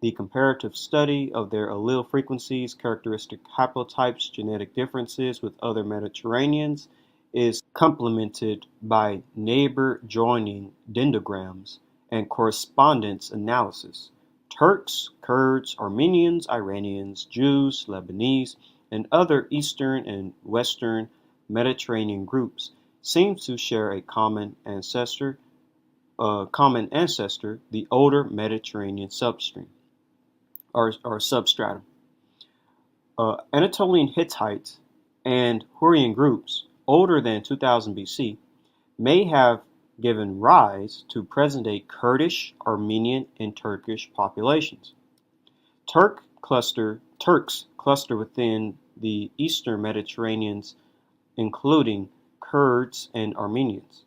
The comparative study of their allele frequencies, characteristic haplotypes, genetic differences with other Mediterraneans is complemented by neighbor joining dendrograms and correspondence analysis. Turks, Kurds, Armenians, Iranians, Jews, Lebanese, and other Eastern and Western Mediterranean groups seem to share a common ancestor, the older Mediterranean substream or substratum. Anatolian Hittite and Hurrian groups older than 2000 BC may have given rise to present-day Kurdish, Armenian, and Turkish populations. Turks cluster within the Eastern Mediterraneans, including Kurds and Armenians.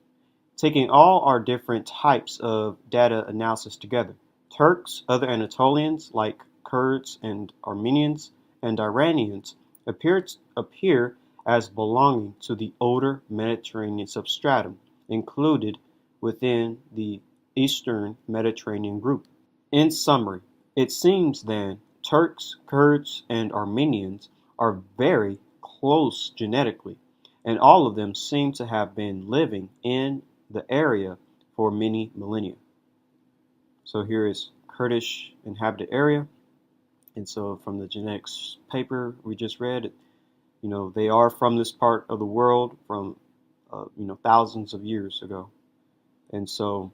Taking all our different types of data analysis together, Turks, other Anatolians like Kurds and Armenians, and Iranians appear as belonging to the older Mediterranean substratum included within the Eastern Mediterranean group. In summary, it seems then Turks, Kurds, and Armenians are very close genetically, and all of them seem to have been living in the area for many millennia. So here is Kurdish inhabited area, and so from the genetics paper we just read, they are from this part of the world from thousands of years ago, and so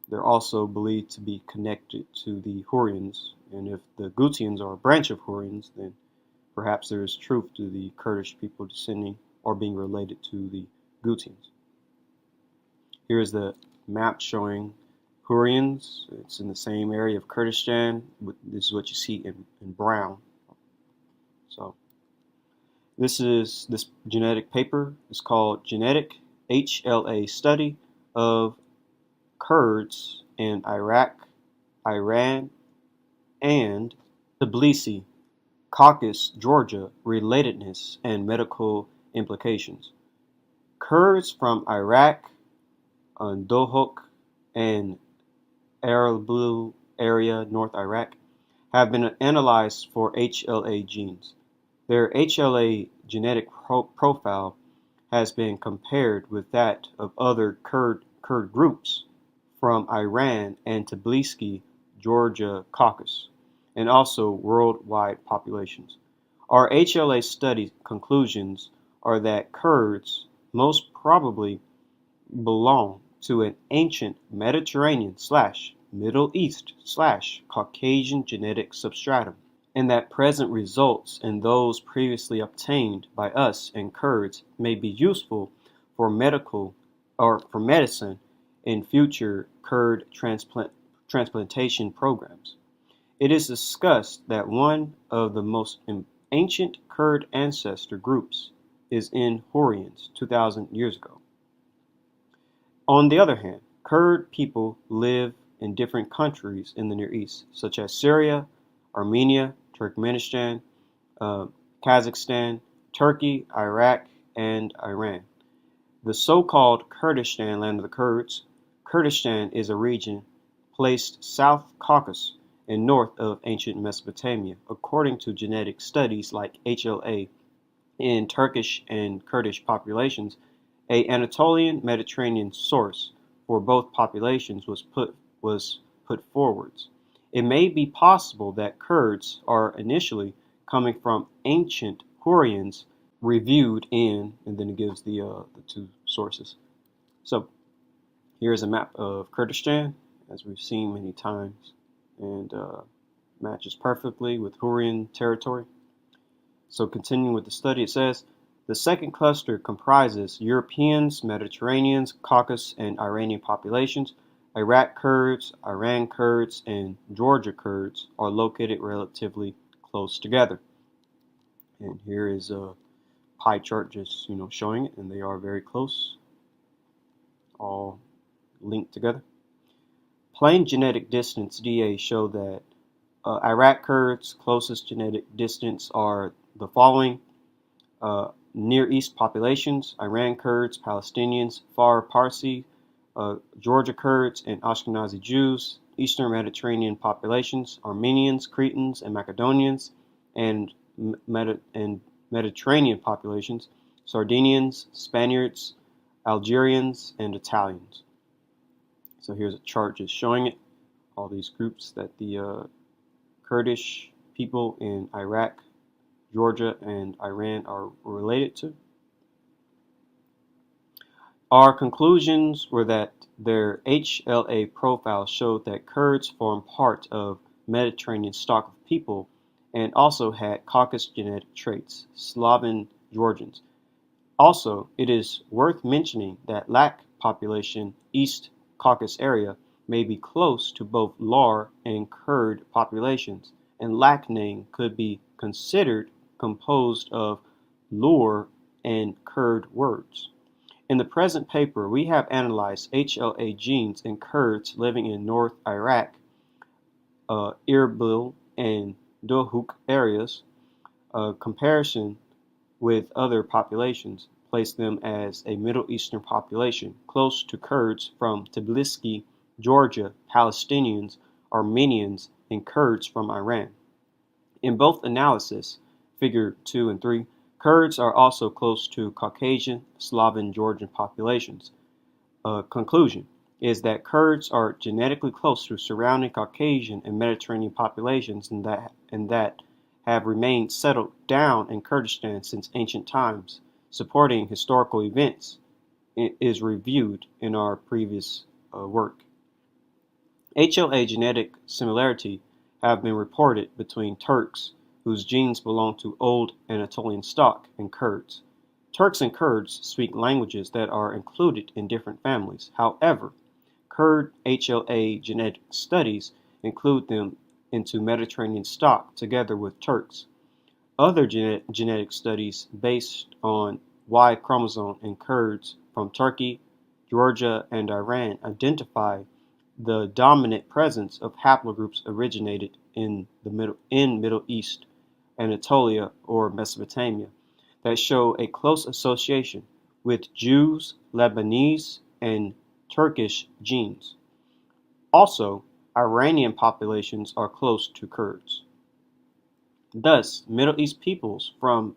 they're also believed to be connected to the Hurrians, and if the Gutians are a branch of Hurrians, then perhaps there is truth to the Kurdish people descending or being related to the Gutians. Here is the map showing Hurrians. It's in the same area of Kurdistan. This is what you see in brown. So this genetic paper is called Genetic HLA Study of Kurds in Iraq, Iran, and Tbilisi, Caucasus, Georgia, relatedness and medical implications. Kurds from Iraq, Dohuk, and Erbil area, North Iraq, have been analyzed for HLA genes. Their HLA genetic profile has been compared with that of other Kurd groups from Iran and Tbilisi, Georgia, Caucasus, and also worldwide populations. Our HLA study conclusions are that Kurds most probably belong to an ancient Mediterranean / Middle East / Caucasian genetic substratum, and that present results in those previously obtained by us and Kurds may be useful for medical or for medicine in future Kurd transplantation programs. It is discussed that one of the most ancient Kurd ancestor groups is in Hurrians 2,000 years ago. On the other hand, Kurd people live in different countries in the Near East, such as Syria, Armenia, Turkmenistan, Kazakhstan, Turkey, Iraq, and Iran. The so-called Kurdistan, land of the Kurds, Kurdistan is a region placed South Caucasus and north of ancient Mesopotamia, according to genetic studies like HLA in Turkish and Kurdish populations. An Anatolian Mediterranean source for both populations was put forwards. It may be possible that Kurds are initially coming from ancient Hurrians reviewed in, and then it gives the two sources. So here's a map of Kurdistan, as we've seen many times, and matches perfectly with Hurrian territory. So continuing with the study, it says, the second cluster comprises Europeans, Mediterraneans, Caucasus, and Iranian populations. Iraq Kurds, Iran Kurds, and Georgia Kurds are located relatively close together. And here is a pie chart just showing it, and they are very close, all linked together. Plain genetic distance DA show that Iraq Kurds closest genetic distance are the following: Near East populations, Iran Kurds, Palestinians, Far Parsi, Georgia Kurds, and Ashkenazi Jews, Eastern Mediterranean populations, Armenians, Cretans, and Macedonians, and Mediterranean populations, Sardinians, Spaniards, Algerians, and Italians. So here's a chart just showing it, all these groups that the Kurdish people in Iraq, Georgia, and Iran are related to. Our conclusions were that their HLA profile showed that Kurds form part of Mediterranean stock of people and also had Caucasus genetic traits, Slavic Georgians. Also, it is worth mentioning that Lak population, East Caucasus area, may be close to both Lar and Kurd populations, and Lak name could be considered composed of Lur and Kurd words. In the present paper, we have analyzed HLA genes in Kurds living in North Iraq, Erbil, and Dohuk areas. Comparison with other populations place them as a Middle Eastern population close to Kurds from Tbilisi, Georgia, Palestinians, Armenians, and Kurds from Iran. In both analysis, figure 2 and 3, Kurds are also close to Caucasian, Slavic Georgian populations. Conclusion is that Kurds are genetically close to surrounding Caucasian and Mediterranean populations and that have remained settled down in Kurdistan since ancient times. Supporting historical events is reviewed in our previous work. HLA genetic similarity have been reported between Turks, whose genes belong to Old Anatolian stock, and Kurds. Turks and Kurds speak languages that are included in different families. However, Kurd HLA genetic studies include them into Mediterranean stock together with Turks. Other genetic studies based on Y chromosome in Kurds from Turkey, Georgia, and Iran identify the dominant presence of haplogroups originated in Middle East, Anatolia, or Mesopotamia that show a close association with Jews, Lebanese, and Turkish genes. Also, Iranian populations are close to Kurds. Thus, Middle East peoples from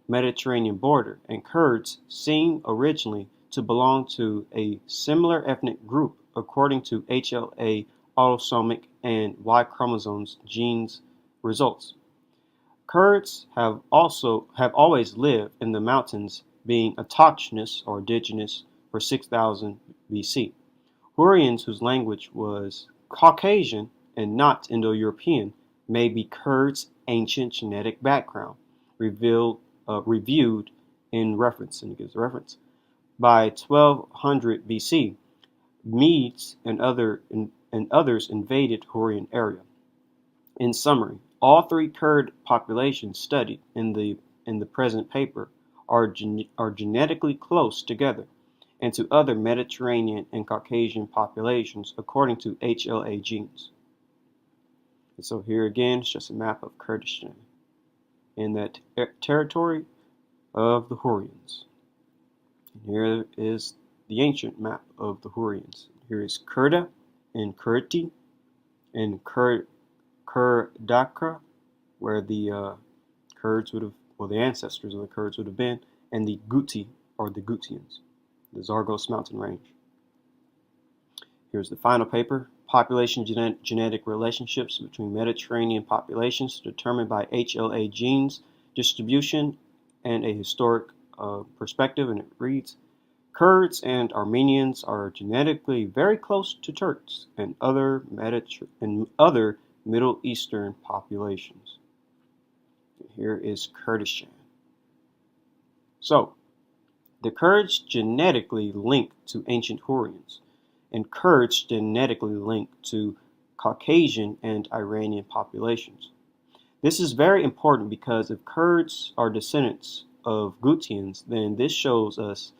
Mediterranean border and Kurds seem originally to belong to a similar ethnic group according to HLA autosomic and Y chromosomes genes results. Kurds have always lived in the mountains, being autochthonous or indigenous for 6000 BC. Hurrians, whose language was Caucasian and not Indo-European, may be Kurds' ancient genetic background, reviewed in reference, and it gives a reference. By 1200 BC, Medes and others invaded Hurrian area. In summary, all three Kurd populations studied in the present paper are genetically close together and to other Mediterranean and Caucasian populations according to HLA genes. And so here again, it's just a map of Kurdistan in that territory of the Hurrians. And here is the ancient map of the Hurrians. Here is Kurda and Kurti and Kurdakra, where the Kurds would have, well, the ancestors of the Kurds would have been, and the Guti, or the Gutians, the Zagros mountain range. Here's the final paper, population genetic relationships between Mediterranean populations determined by HLA genes distribution and a historic perspective, and it reads, Kurds and Armenians are genetically very close to Turks and other Middle Eastern populations. Here is Kurdistan. So, the Kurds genetically linked to ancient Hurrians, and Kurds genetically linked to Caucasian and Iranian populations. This is very important because if Kurds are descendants of Gutians, then this shows us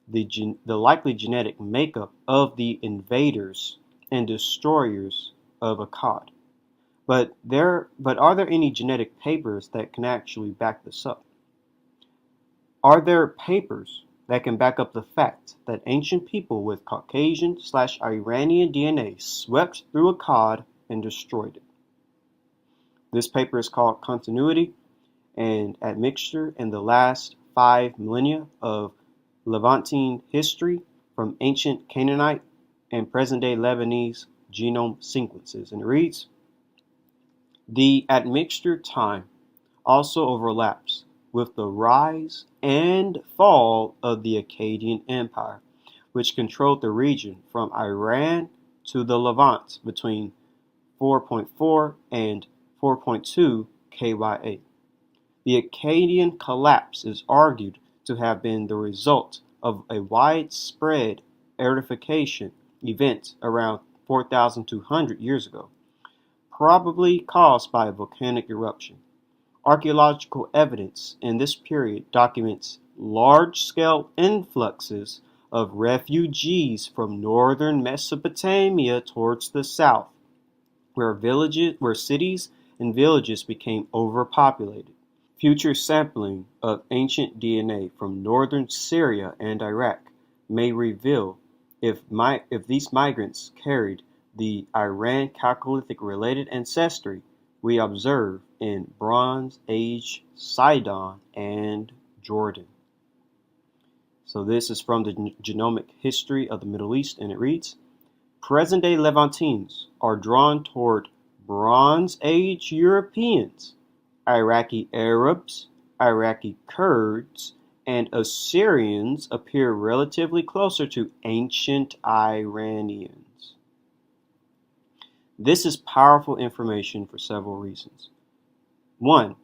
the likely genetic makeup of the invaders and destroyers of Akkad. But are there any genetic papers that can actually back this up? Are there papers that can back up the fact that ancient people with Caucasian/Iranian DNA swept through Akkad and destroyed it? This paper is called Continuity and Admixture in the Last 5 Millennia of Levantine History from Ancient Canaanite and Present-day Lebanese Genome Sequences. And it reads, the admixture time also overlaps with the rise and fall of the Akkadian Empire, which controlled the region from Iran to the Levant between 4.4 and 4.2 KYA. The Akkadian collapse is argued to have been the result of a widespread aerification event around 4,200 years ago, probably caused by a volcanic eruption. Archaeological evidence in this period documents large-scale influxes of refugees from northern Mesopotamia towards the south, where cities and villages became overpopulated. Future sampling of ancient DNA from northern Syria and Iraq may reveal if these migrants carried the Iran Chalcolithic related ancestry we observe in Bronze Age Sidon and Jordan. So this is from the Genomic History of the Middle East, and it reads, present-day Levantines are drawn toward Bronze Age Europeans, Iraqi Arabs, Iraqi Kurds, and Assyrians appear relatively closer to ancient Iranians. This is powerful information for several reasons. 1.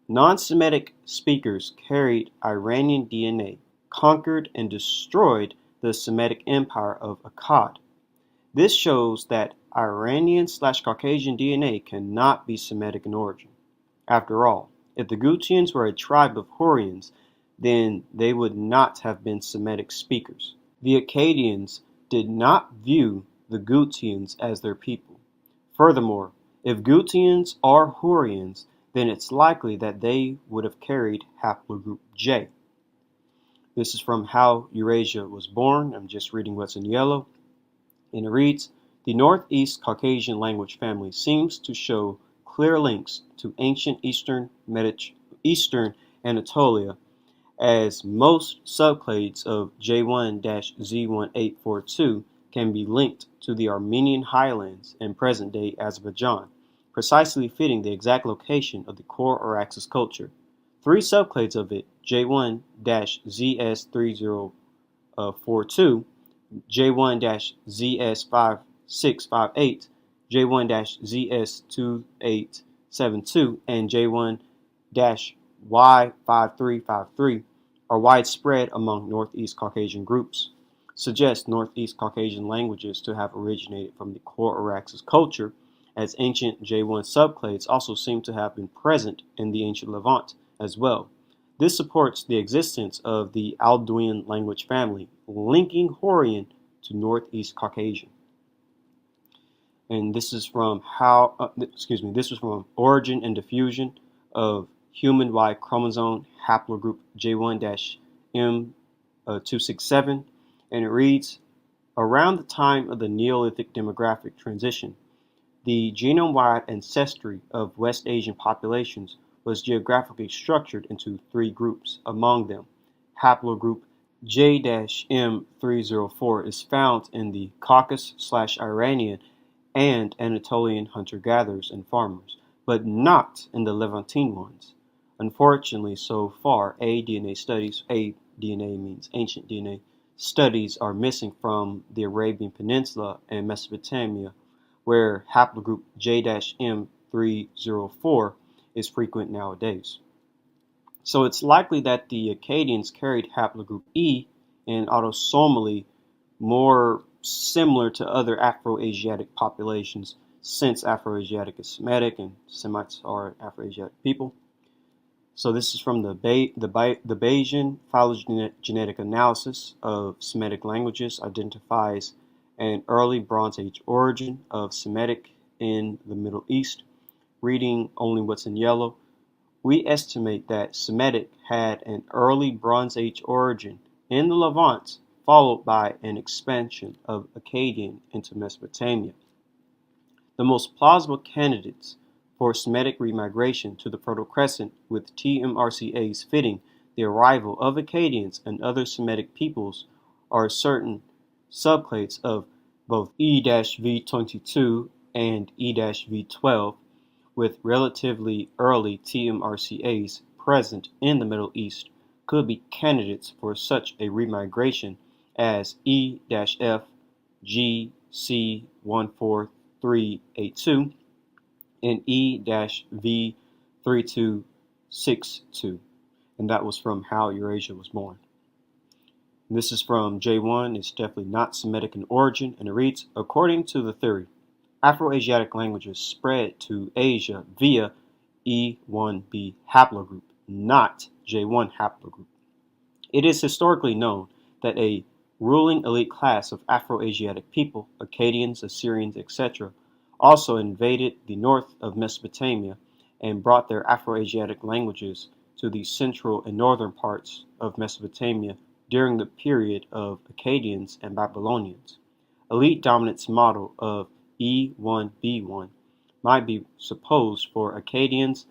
Non-Semitic speakers carried Iranian DNA, conquered and destroyed the Semitic empire of Akkad. This shows that Iranian/Caucasian DNA cannot be Semitic in origin. After all, if the Gutians were a tribe of Hurrians, then they would not have been Semitic speakers. The Akkadians did not view the Gutians as their people. Furthermore, if Gutians are Hurrians, then it's likely that they would have carried haplogroup J. This is from How Eurasia Was Born. I'm just reading what's in yellow. And it reads, the Northeast Caucasian language family seems to show clear links to ancient Eastern Anatolia, as most subclades of J1-Z1842 can be linked to the Armenian highlands and present-day Azerbaijan, precisely fitting the exact location of the core Araxes culture. 3 subclades of it, J1-ZS3042, J1-ZS5658, J1-ZS2872, and J1-Y5353 are widespread among Northeast Caucasian groups, suggest Northeast Caucasian languages to have originated from the core Araxes culture, as ancient J1 subclades also seem to have been present in the ancient Levant as well. This supports the existence of the Alduin language family, linking Hurrian to Northeast Caucasian. And this is from this was from Origin and Diffusion of Human Y Chromosome Haplogroup J1-M267, and it reads, around the time of the Neolithic demographic transition, the genome-wide ancestry of West Asian populations was geographically structured into 3 groups. Among them, haplogroup J-M304 is found in the Caucasus/Iranian and Anatolian hunter-gatherers and farmers, but not in the Levantine ones. Unfortunately, so far, DNA means ancient DNA, studies are missing from the Arabian Peninsula and Mesopotamia, where haplogroup J-M304 is frequent nowadays. So it's likely that the Akkadians carried haplogroup E and autosomally more similar to other Afroasiatic populations, since Afroasiatic is Semitic and Semites are Afroasiatic people. So this is from the Bayesian phylogenetic analysis of Semitic languages identifies an early Bronze Age origin of Semitic in the Middle East. Reading only what's in yellow, we estimate that Semitic had an early Bronze Age origin in the Levant, followed by an expansion of Akkadian into Mesopotamia. The most plausible candidates for Semitic remigration to the Fertile Crescent, with TMRCAs fitting the arrival of Akkadians and other Semitic peoples, are certain subclades of both E-V22 and E-V12, with relatively early TMRCAs present in the Middle East, could be candidates for such a remigration as E-F GC14382 and E-V3262, and that was from How Eurasia Was Born. And this is from J1. It's definitely not Semitic in origin, and it reads, according to the theory, Afro-Asiatic languages spread to Asia via E1b haplogroup, not J1 haplogroup. It is historically known that a ruling elite class of Afro-Asiatic people, Akkadians, Assyrians, etc., also invaded the north of Mesopotamia and brought their Afro-Asiatic languages to the central and northern parts of Mesopotamia during the period of Akkadians and Babylonians. Elite dominance model of E1b1 might be supposed for Akkadians,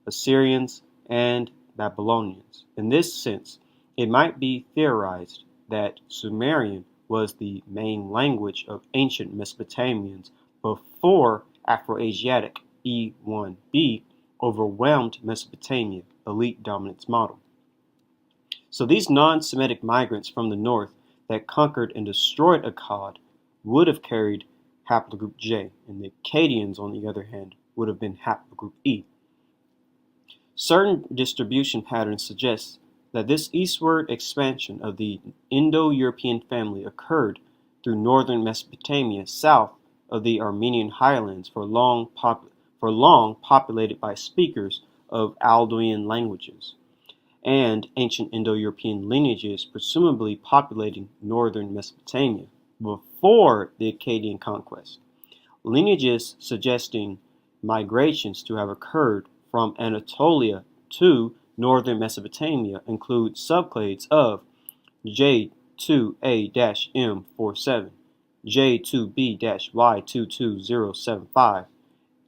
Assyrians, and Babylonians. In this sense, it might be theorized that Sumerian was the main language of ancient Mesopotamians before Afro-Asiatic E1b overwhelmed Mesopotamia, elite dominance model. So these non-Semitic migrants from the north that conquered and destroyed Akkad would have carried haplogroup J, and the Akkadians, on the other hand, would have been haplogroup E. Certain distribution patterns suggest that this eastward expansion of the Indo-European family occurred through northern Mesopotamia south of the Armenian highlands for long populated by speakers of Aldoian languages, and ancient Indo-European lineages presumably populating northern Mesopotamia before the Akkadian conquest. Lineages suggesting migrations to have occurred from Anatolia to northern Mesopotamia include subclades of J2A-M47, J2B-Y22075,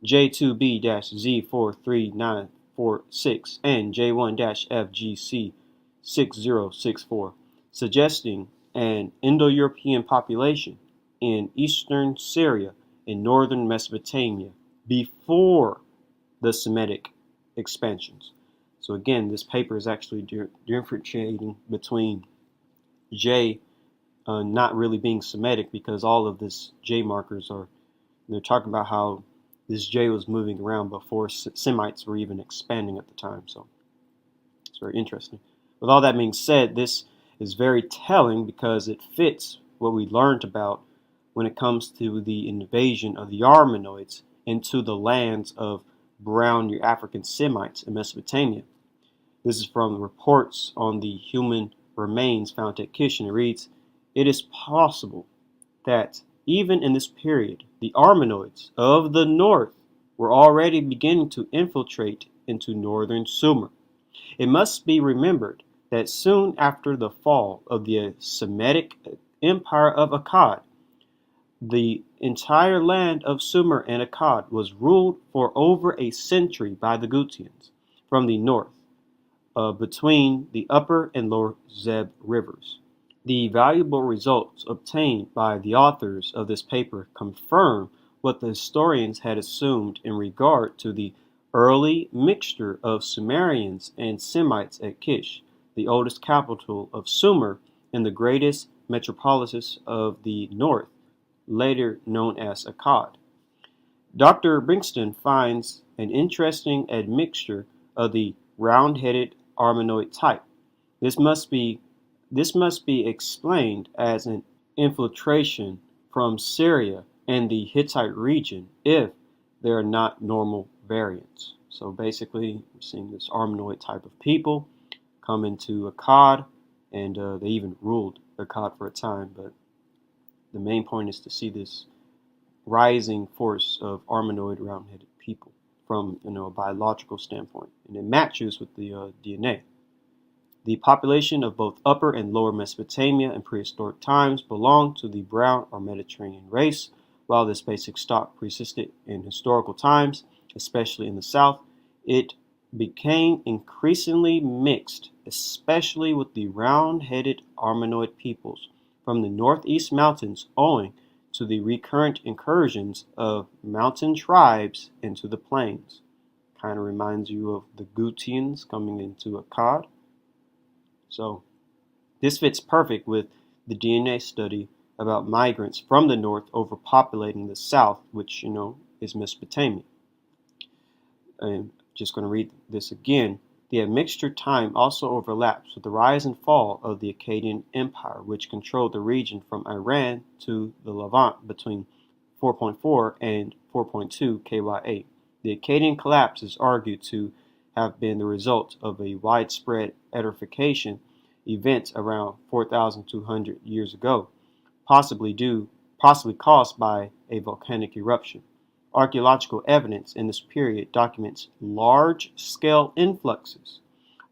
J2B-Z43946, and J1-FGC6064, suggesting an Indo-European population in eastern Syria and northern Mesopotamia before the Semitic expansions. So again, this paper is actually differentiating between J not really being Semitic, because all of this J markers they're talking about how this J was moving around before Semites were even expanding at the time. So it's very interesting. With all that being said, this is very telling because it fits what we learned about when it comes to the invasion of the Armenoids into the lands of brown African Semites in Mesopotamia. This is from reports on the human remains found at Kish, and it reads, it is possible that even in this period, the Armenoids of the north were already beginning to infiltrate into northern Sumer. It must be remembered that soon after the fall of the Semitic Empire of Akkad, the entire land of Sumer and Akkad was ruled for over a century by the Gutians from the north, between the upper and lower Zeb rivers. The valuable results obtained by the authors of this paper confirm what the historians had assumed in regard to the early mixture of Sumerians and Semites at Kish, the oldest capital of Sumer and the greatest metropolis of the north, later known as Akkad. Dr. Bringston finds an interesting admixture of the round-headed Armenoid type. This must be explained as an infiltration from Syria and the Hittite region if they are not normal variants. So basically, I'm seeing this Armenoid type of people come into Akkad, and they even ruled Akkad for a time. But the main point is to see this rising force of Armenoid round-headed people from a biological standpoint, and it matches with the DNA. The population of both Upper and Lower Mesopotamia in prehistoric times belonged to the brown or Mediterranean race. While this basic stock persisted in historical times, especially in the south, it became increasingly mixed, especially with the round-headed Armenoid peoples from the northeast mountains owing to the recurrent incursions of mountain tribes into the plains. Kind of reminds you of the Gutians coming into Akkad. So this fits perfect with the DNA study about migrants from the north overpopulating the south, which, is Mesopotamia. I'm just going to read this again. The admixture time also overlaps with the rise and fall of the Akkadian Empire, which controlled the region from Iran to the Levant between 4.4 and 4.2 KYA. The Akkadian collapse is argued to have been the result of a widespread edification event around 4,200 years ago, possibly caused by a volcanic eruption. Archaeological evidence in this period documents large-scale influxes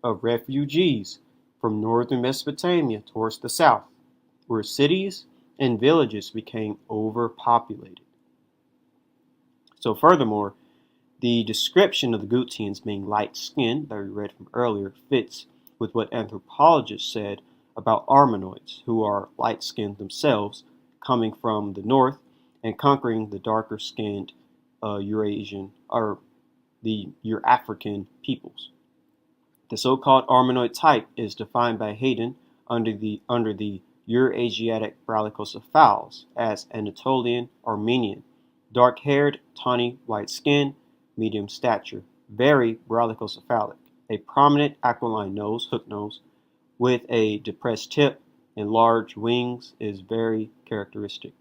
of refugees from northern Mesopotamia towards the south, where cities and villages became overpopulated. So furthermore, the description of the Gutians being light-skinned that we read from earlier fits with what anthropologists said about Armenoids, who are light-skinned themselves, coming from the north and conquering the darker-skinned Eurasian or the Eurafrican peoples. The so-called Armenoid type is defined by Hayden under the Eurasiatic brachycephals as Anatolian Armenian, dark-haired, tawny white skin, medium stature, very brachycephalic, a prominent aquiline nose, hook nose, with a depressed tip and large wings is very characteristic.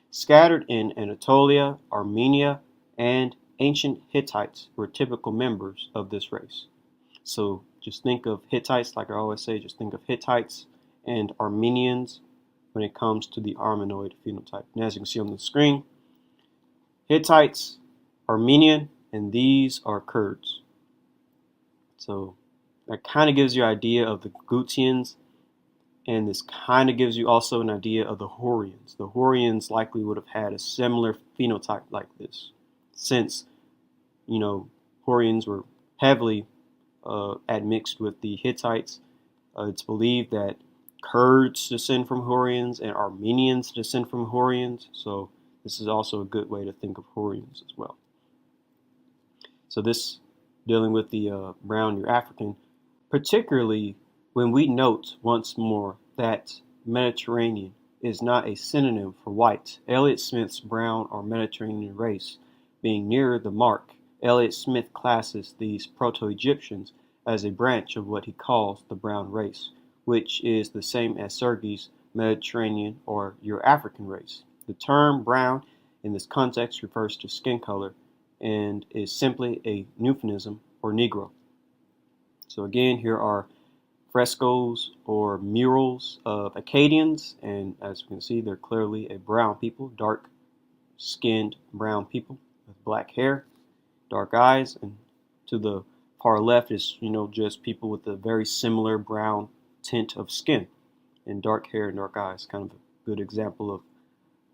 Scattered in Anatolia, Armenia, and ancient Hittites were typical members of this race. So just think of Hittites, like I always say, just think of Hittites and Armenians when it comes to the Armenoid phenotype. And as you can see on the screen, Hittites, Armenian, and these are Kurds. So that kind of gives you an idea of the Gutians, and this kind of gives you also an idea of the Hurrians. The Hurrians likely would have had a similar phenotype like this, since, Hurrians were heavily admixed with the Hittites. It's believed that Kurds descend from Hurrians and Armenians descend from Hurrians, so this is also a good way to think of Hurrians as well. So this dealing with the brown Eurafrican, particularly when we note once more that Mediterranean is not a synonym for white. Elliott Smith's brown or Mediterranean race being nearer the mark, Elliott Smith classes these Proto-Egyptians as a branch of what he calls the brown race, which is the same as Sergei's Mediterranean or Eurafrican race. The term brown in this context refers to skin color and is simply a euphemism for Negro. So again, here are frescoes or murals of Akkadians, and as you can see, they're clearly a brown people, dark-skinned brown people with black hair, dark eyes, and to the far left is, just people with a very similar brown tint of skin and dark hair and dark eyes. Kind of a good example of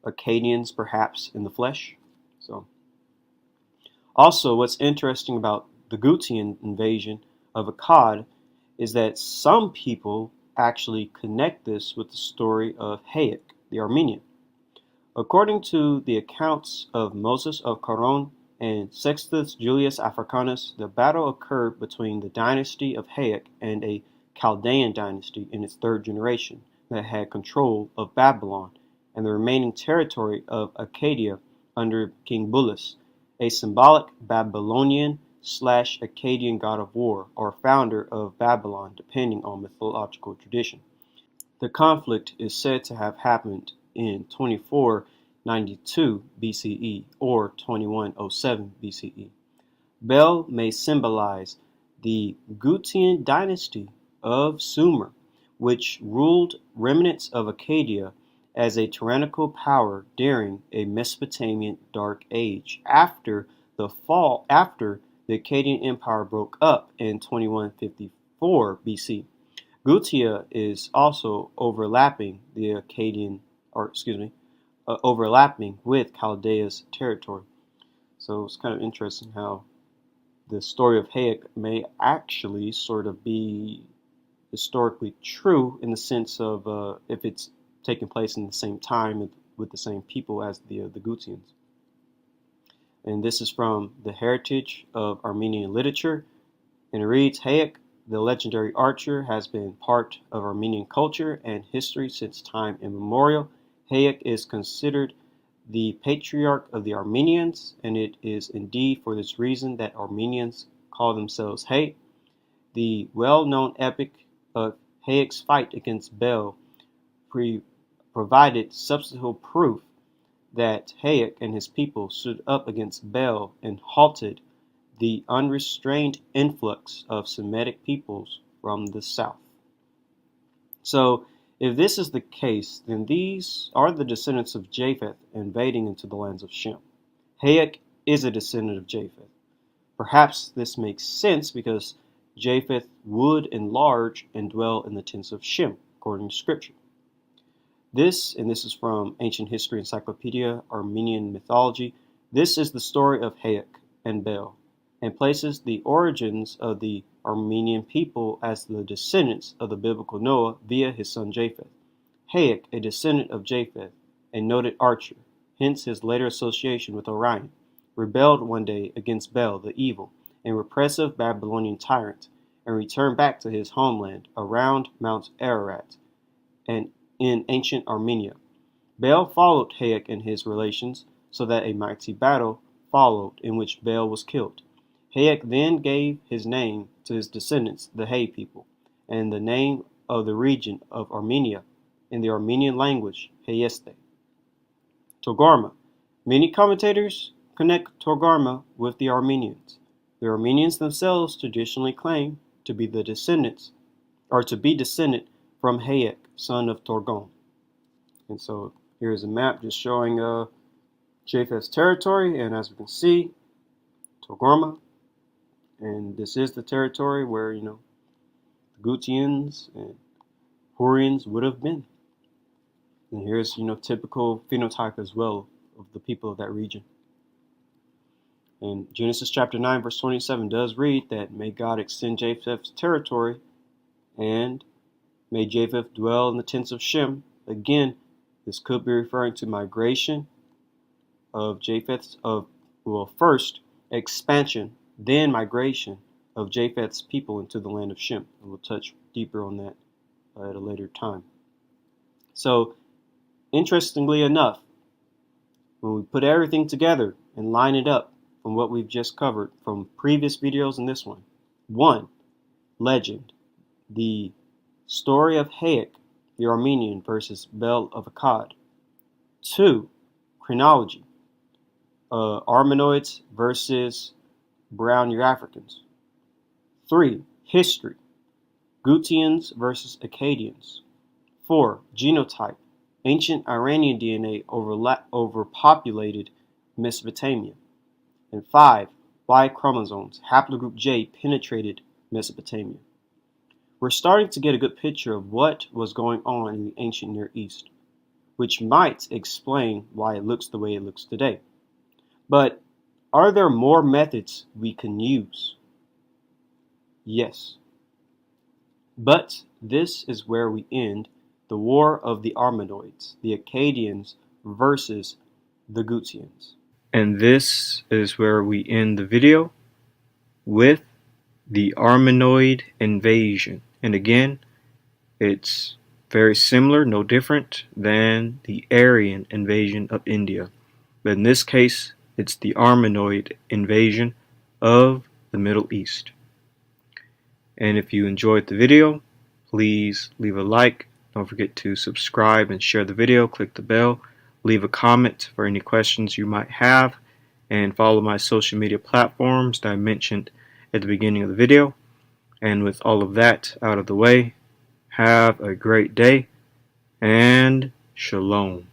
Akkadians, perhaps in the flesh. So, also, what's interesting about the Gutian invasion of Akkad is that some people actually connect this with the story of Hayek, the Armenian. According to the accounts of Moses of Caron and Sextus Julius Africanus, the battle occurred between the dynasty of Hayek and a Chaldean dynasty in its third generation that had control of Babylon and the remaining territory of Arcadia under King Bulus, a symbolic Babylonian/Akkadian god of war or founder of Babylon, depending on mythological tradition. The conflict is said to have happened in 2492 BCE or 2107 BCE. Bel may symbolize the Gutian dynasty of Sumer, which ruled remnants of Achadia as a tyrannical power during a Mesopotamian Dark Age after the Akkadian Empire broke up in 2154 BC. Gutia is also overlapping with Chaldea's territory. So it's kind of interesting how the story of Hayek may actually sort of be historically true in the sense of if it's taking place in the same time with the same people as the Gutians. And this is from the Heritage of Armenian Literature, and it reads, Hayek, the legendary archer, has been part of Armenian culture and history since time immemorial. Hayek is considered the patriarch of the Armenians, and it is indeed for this reason that Armenians call themselves Hay. The well-known epic of Hayek's fight against Bel provided substantial proof that Hayek and his people stood up against Bel and halted the unrestrained influx of Semitic peoples from the south. So, if this is the case, then these are the descendants of Japheth invading into the lands of Shem. Hayek is a descendant of Japheth. Perhaps this makes sense because Japheth would enlarge and dwell in the tents of Shem, according to Scripture. This is from Ancient History Encyclopedia, Armenian Mythology. This is the story of Hayek and Bel, and places the origins of the Armenian people as the descendants of the biblical Noah via his son Japheth. Hayek, a descendant of Japheth, a noted archer, hence his later association with Orion, rebelled one day against Bel, the evil and repressive Babylonian tyrant, and returned back to his homeland around Mount Ararat and in ancient Armenia. Bel followed Hayek and his relations, so that a mighty battle followed in which Bel was killed. Hayek then gave his name to his descendants, the Hay people, and the name of the region of Armenia in the Armenian language, Hayeste. Togarma. Many commentators connect Togarma with the Armenians. The Armenians themselves traditionally claim to be descendant from Hayek, son of Torgon. And so here's a map just showing Japheth's territory, and as we can see, Togarma, and this is the territory where, the Gutians and Hurrians would have been. And here's, typical phenotype as well of the people of that region. And Genesis chapter 9, verse 27 does read that, may God extend Japheth's territory, and may Japheth dwell in the tents of Shem. Again, this could be referring to migration of first expansion, then migration of Japheth's people into the land of Shem. And we'll touch deeper on that at a later time. So, interestingly enough, when we put everything together and line it up from what we've just covered from previous videos and this one, 1. Legend. The story of Hayek, the Armenian, versus Bel of Akkad. 2. Chronology. Armenoids versus brown Eurafricans. 3. History. Gutians versus Akkadians. 4. Genotype. Ancient Iranian DNA overpopulated Mesopotamia. And 5. Y chromosomes. Haplogroup J penetrated Mesopotamia. We're starting to get a good picture of what was going on in the ancient Near East, which might explain why it looks the way it looks today. But are there more methods we can use? Yes. But this is where we end the war of the Armenoids, the Akkadians versus the Gutians. And this is where we end the video with the Armenoid invasion. And again, it's very similar, no different than the Aryan invasion of India. But in this case, it's the Armenoid invasion of the Middle East. And if you enjoyed the video, please leave a like. Don't forget to subscribe and share the video. Click the bell. Leave a comment for any questions you might have. and follow my social media platforms that I mentioned at the beginning of the video. And with all of that out of the way, have a great day and shalom.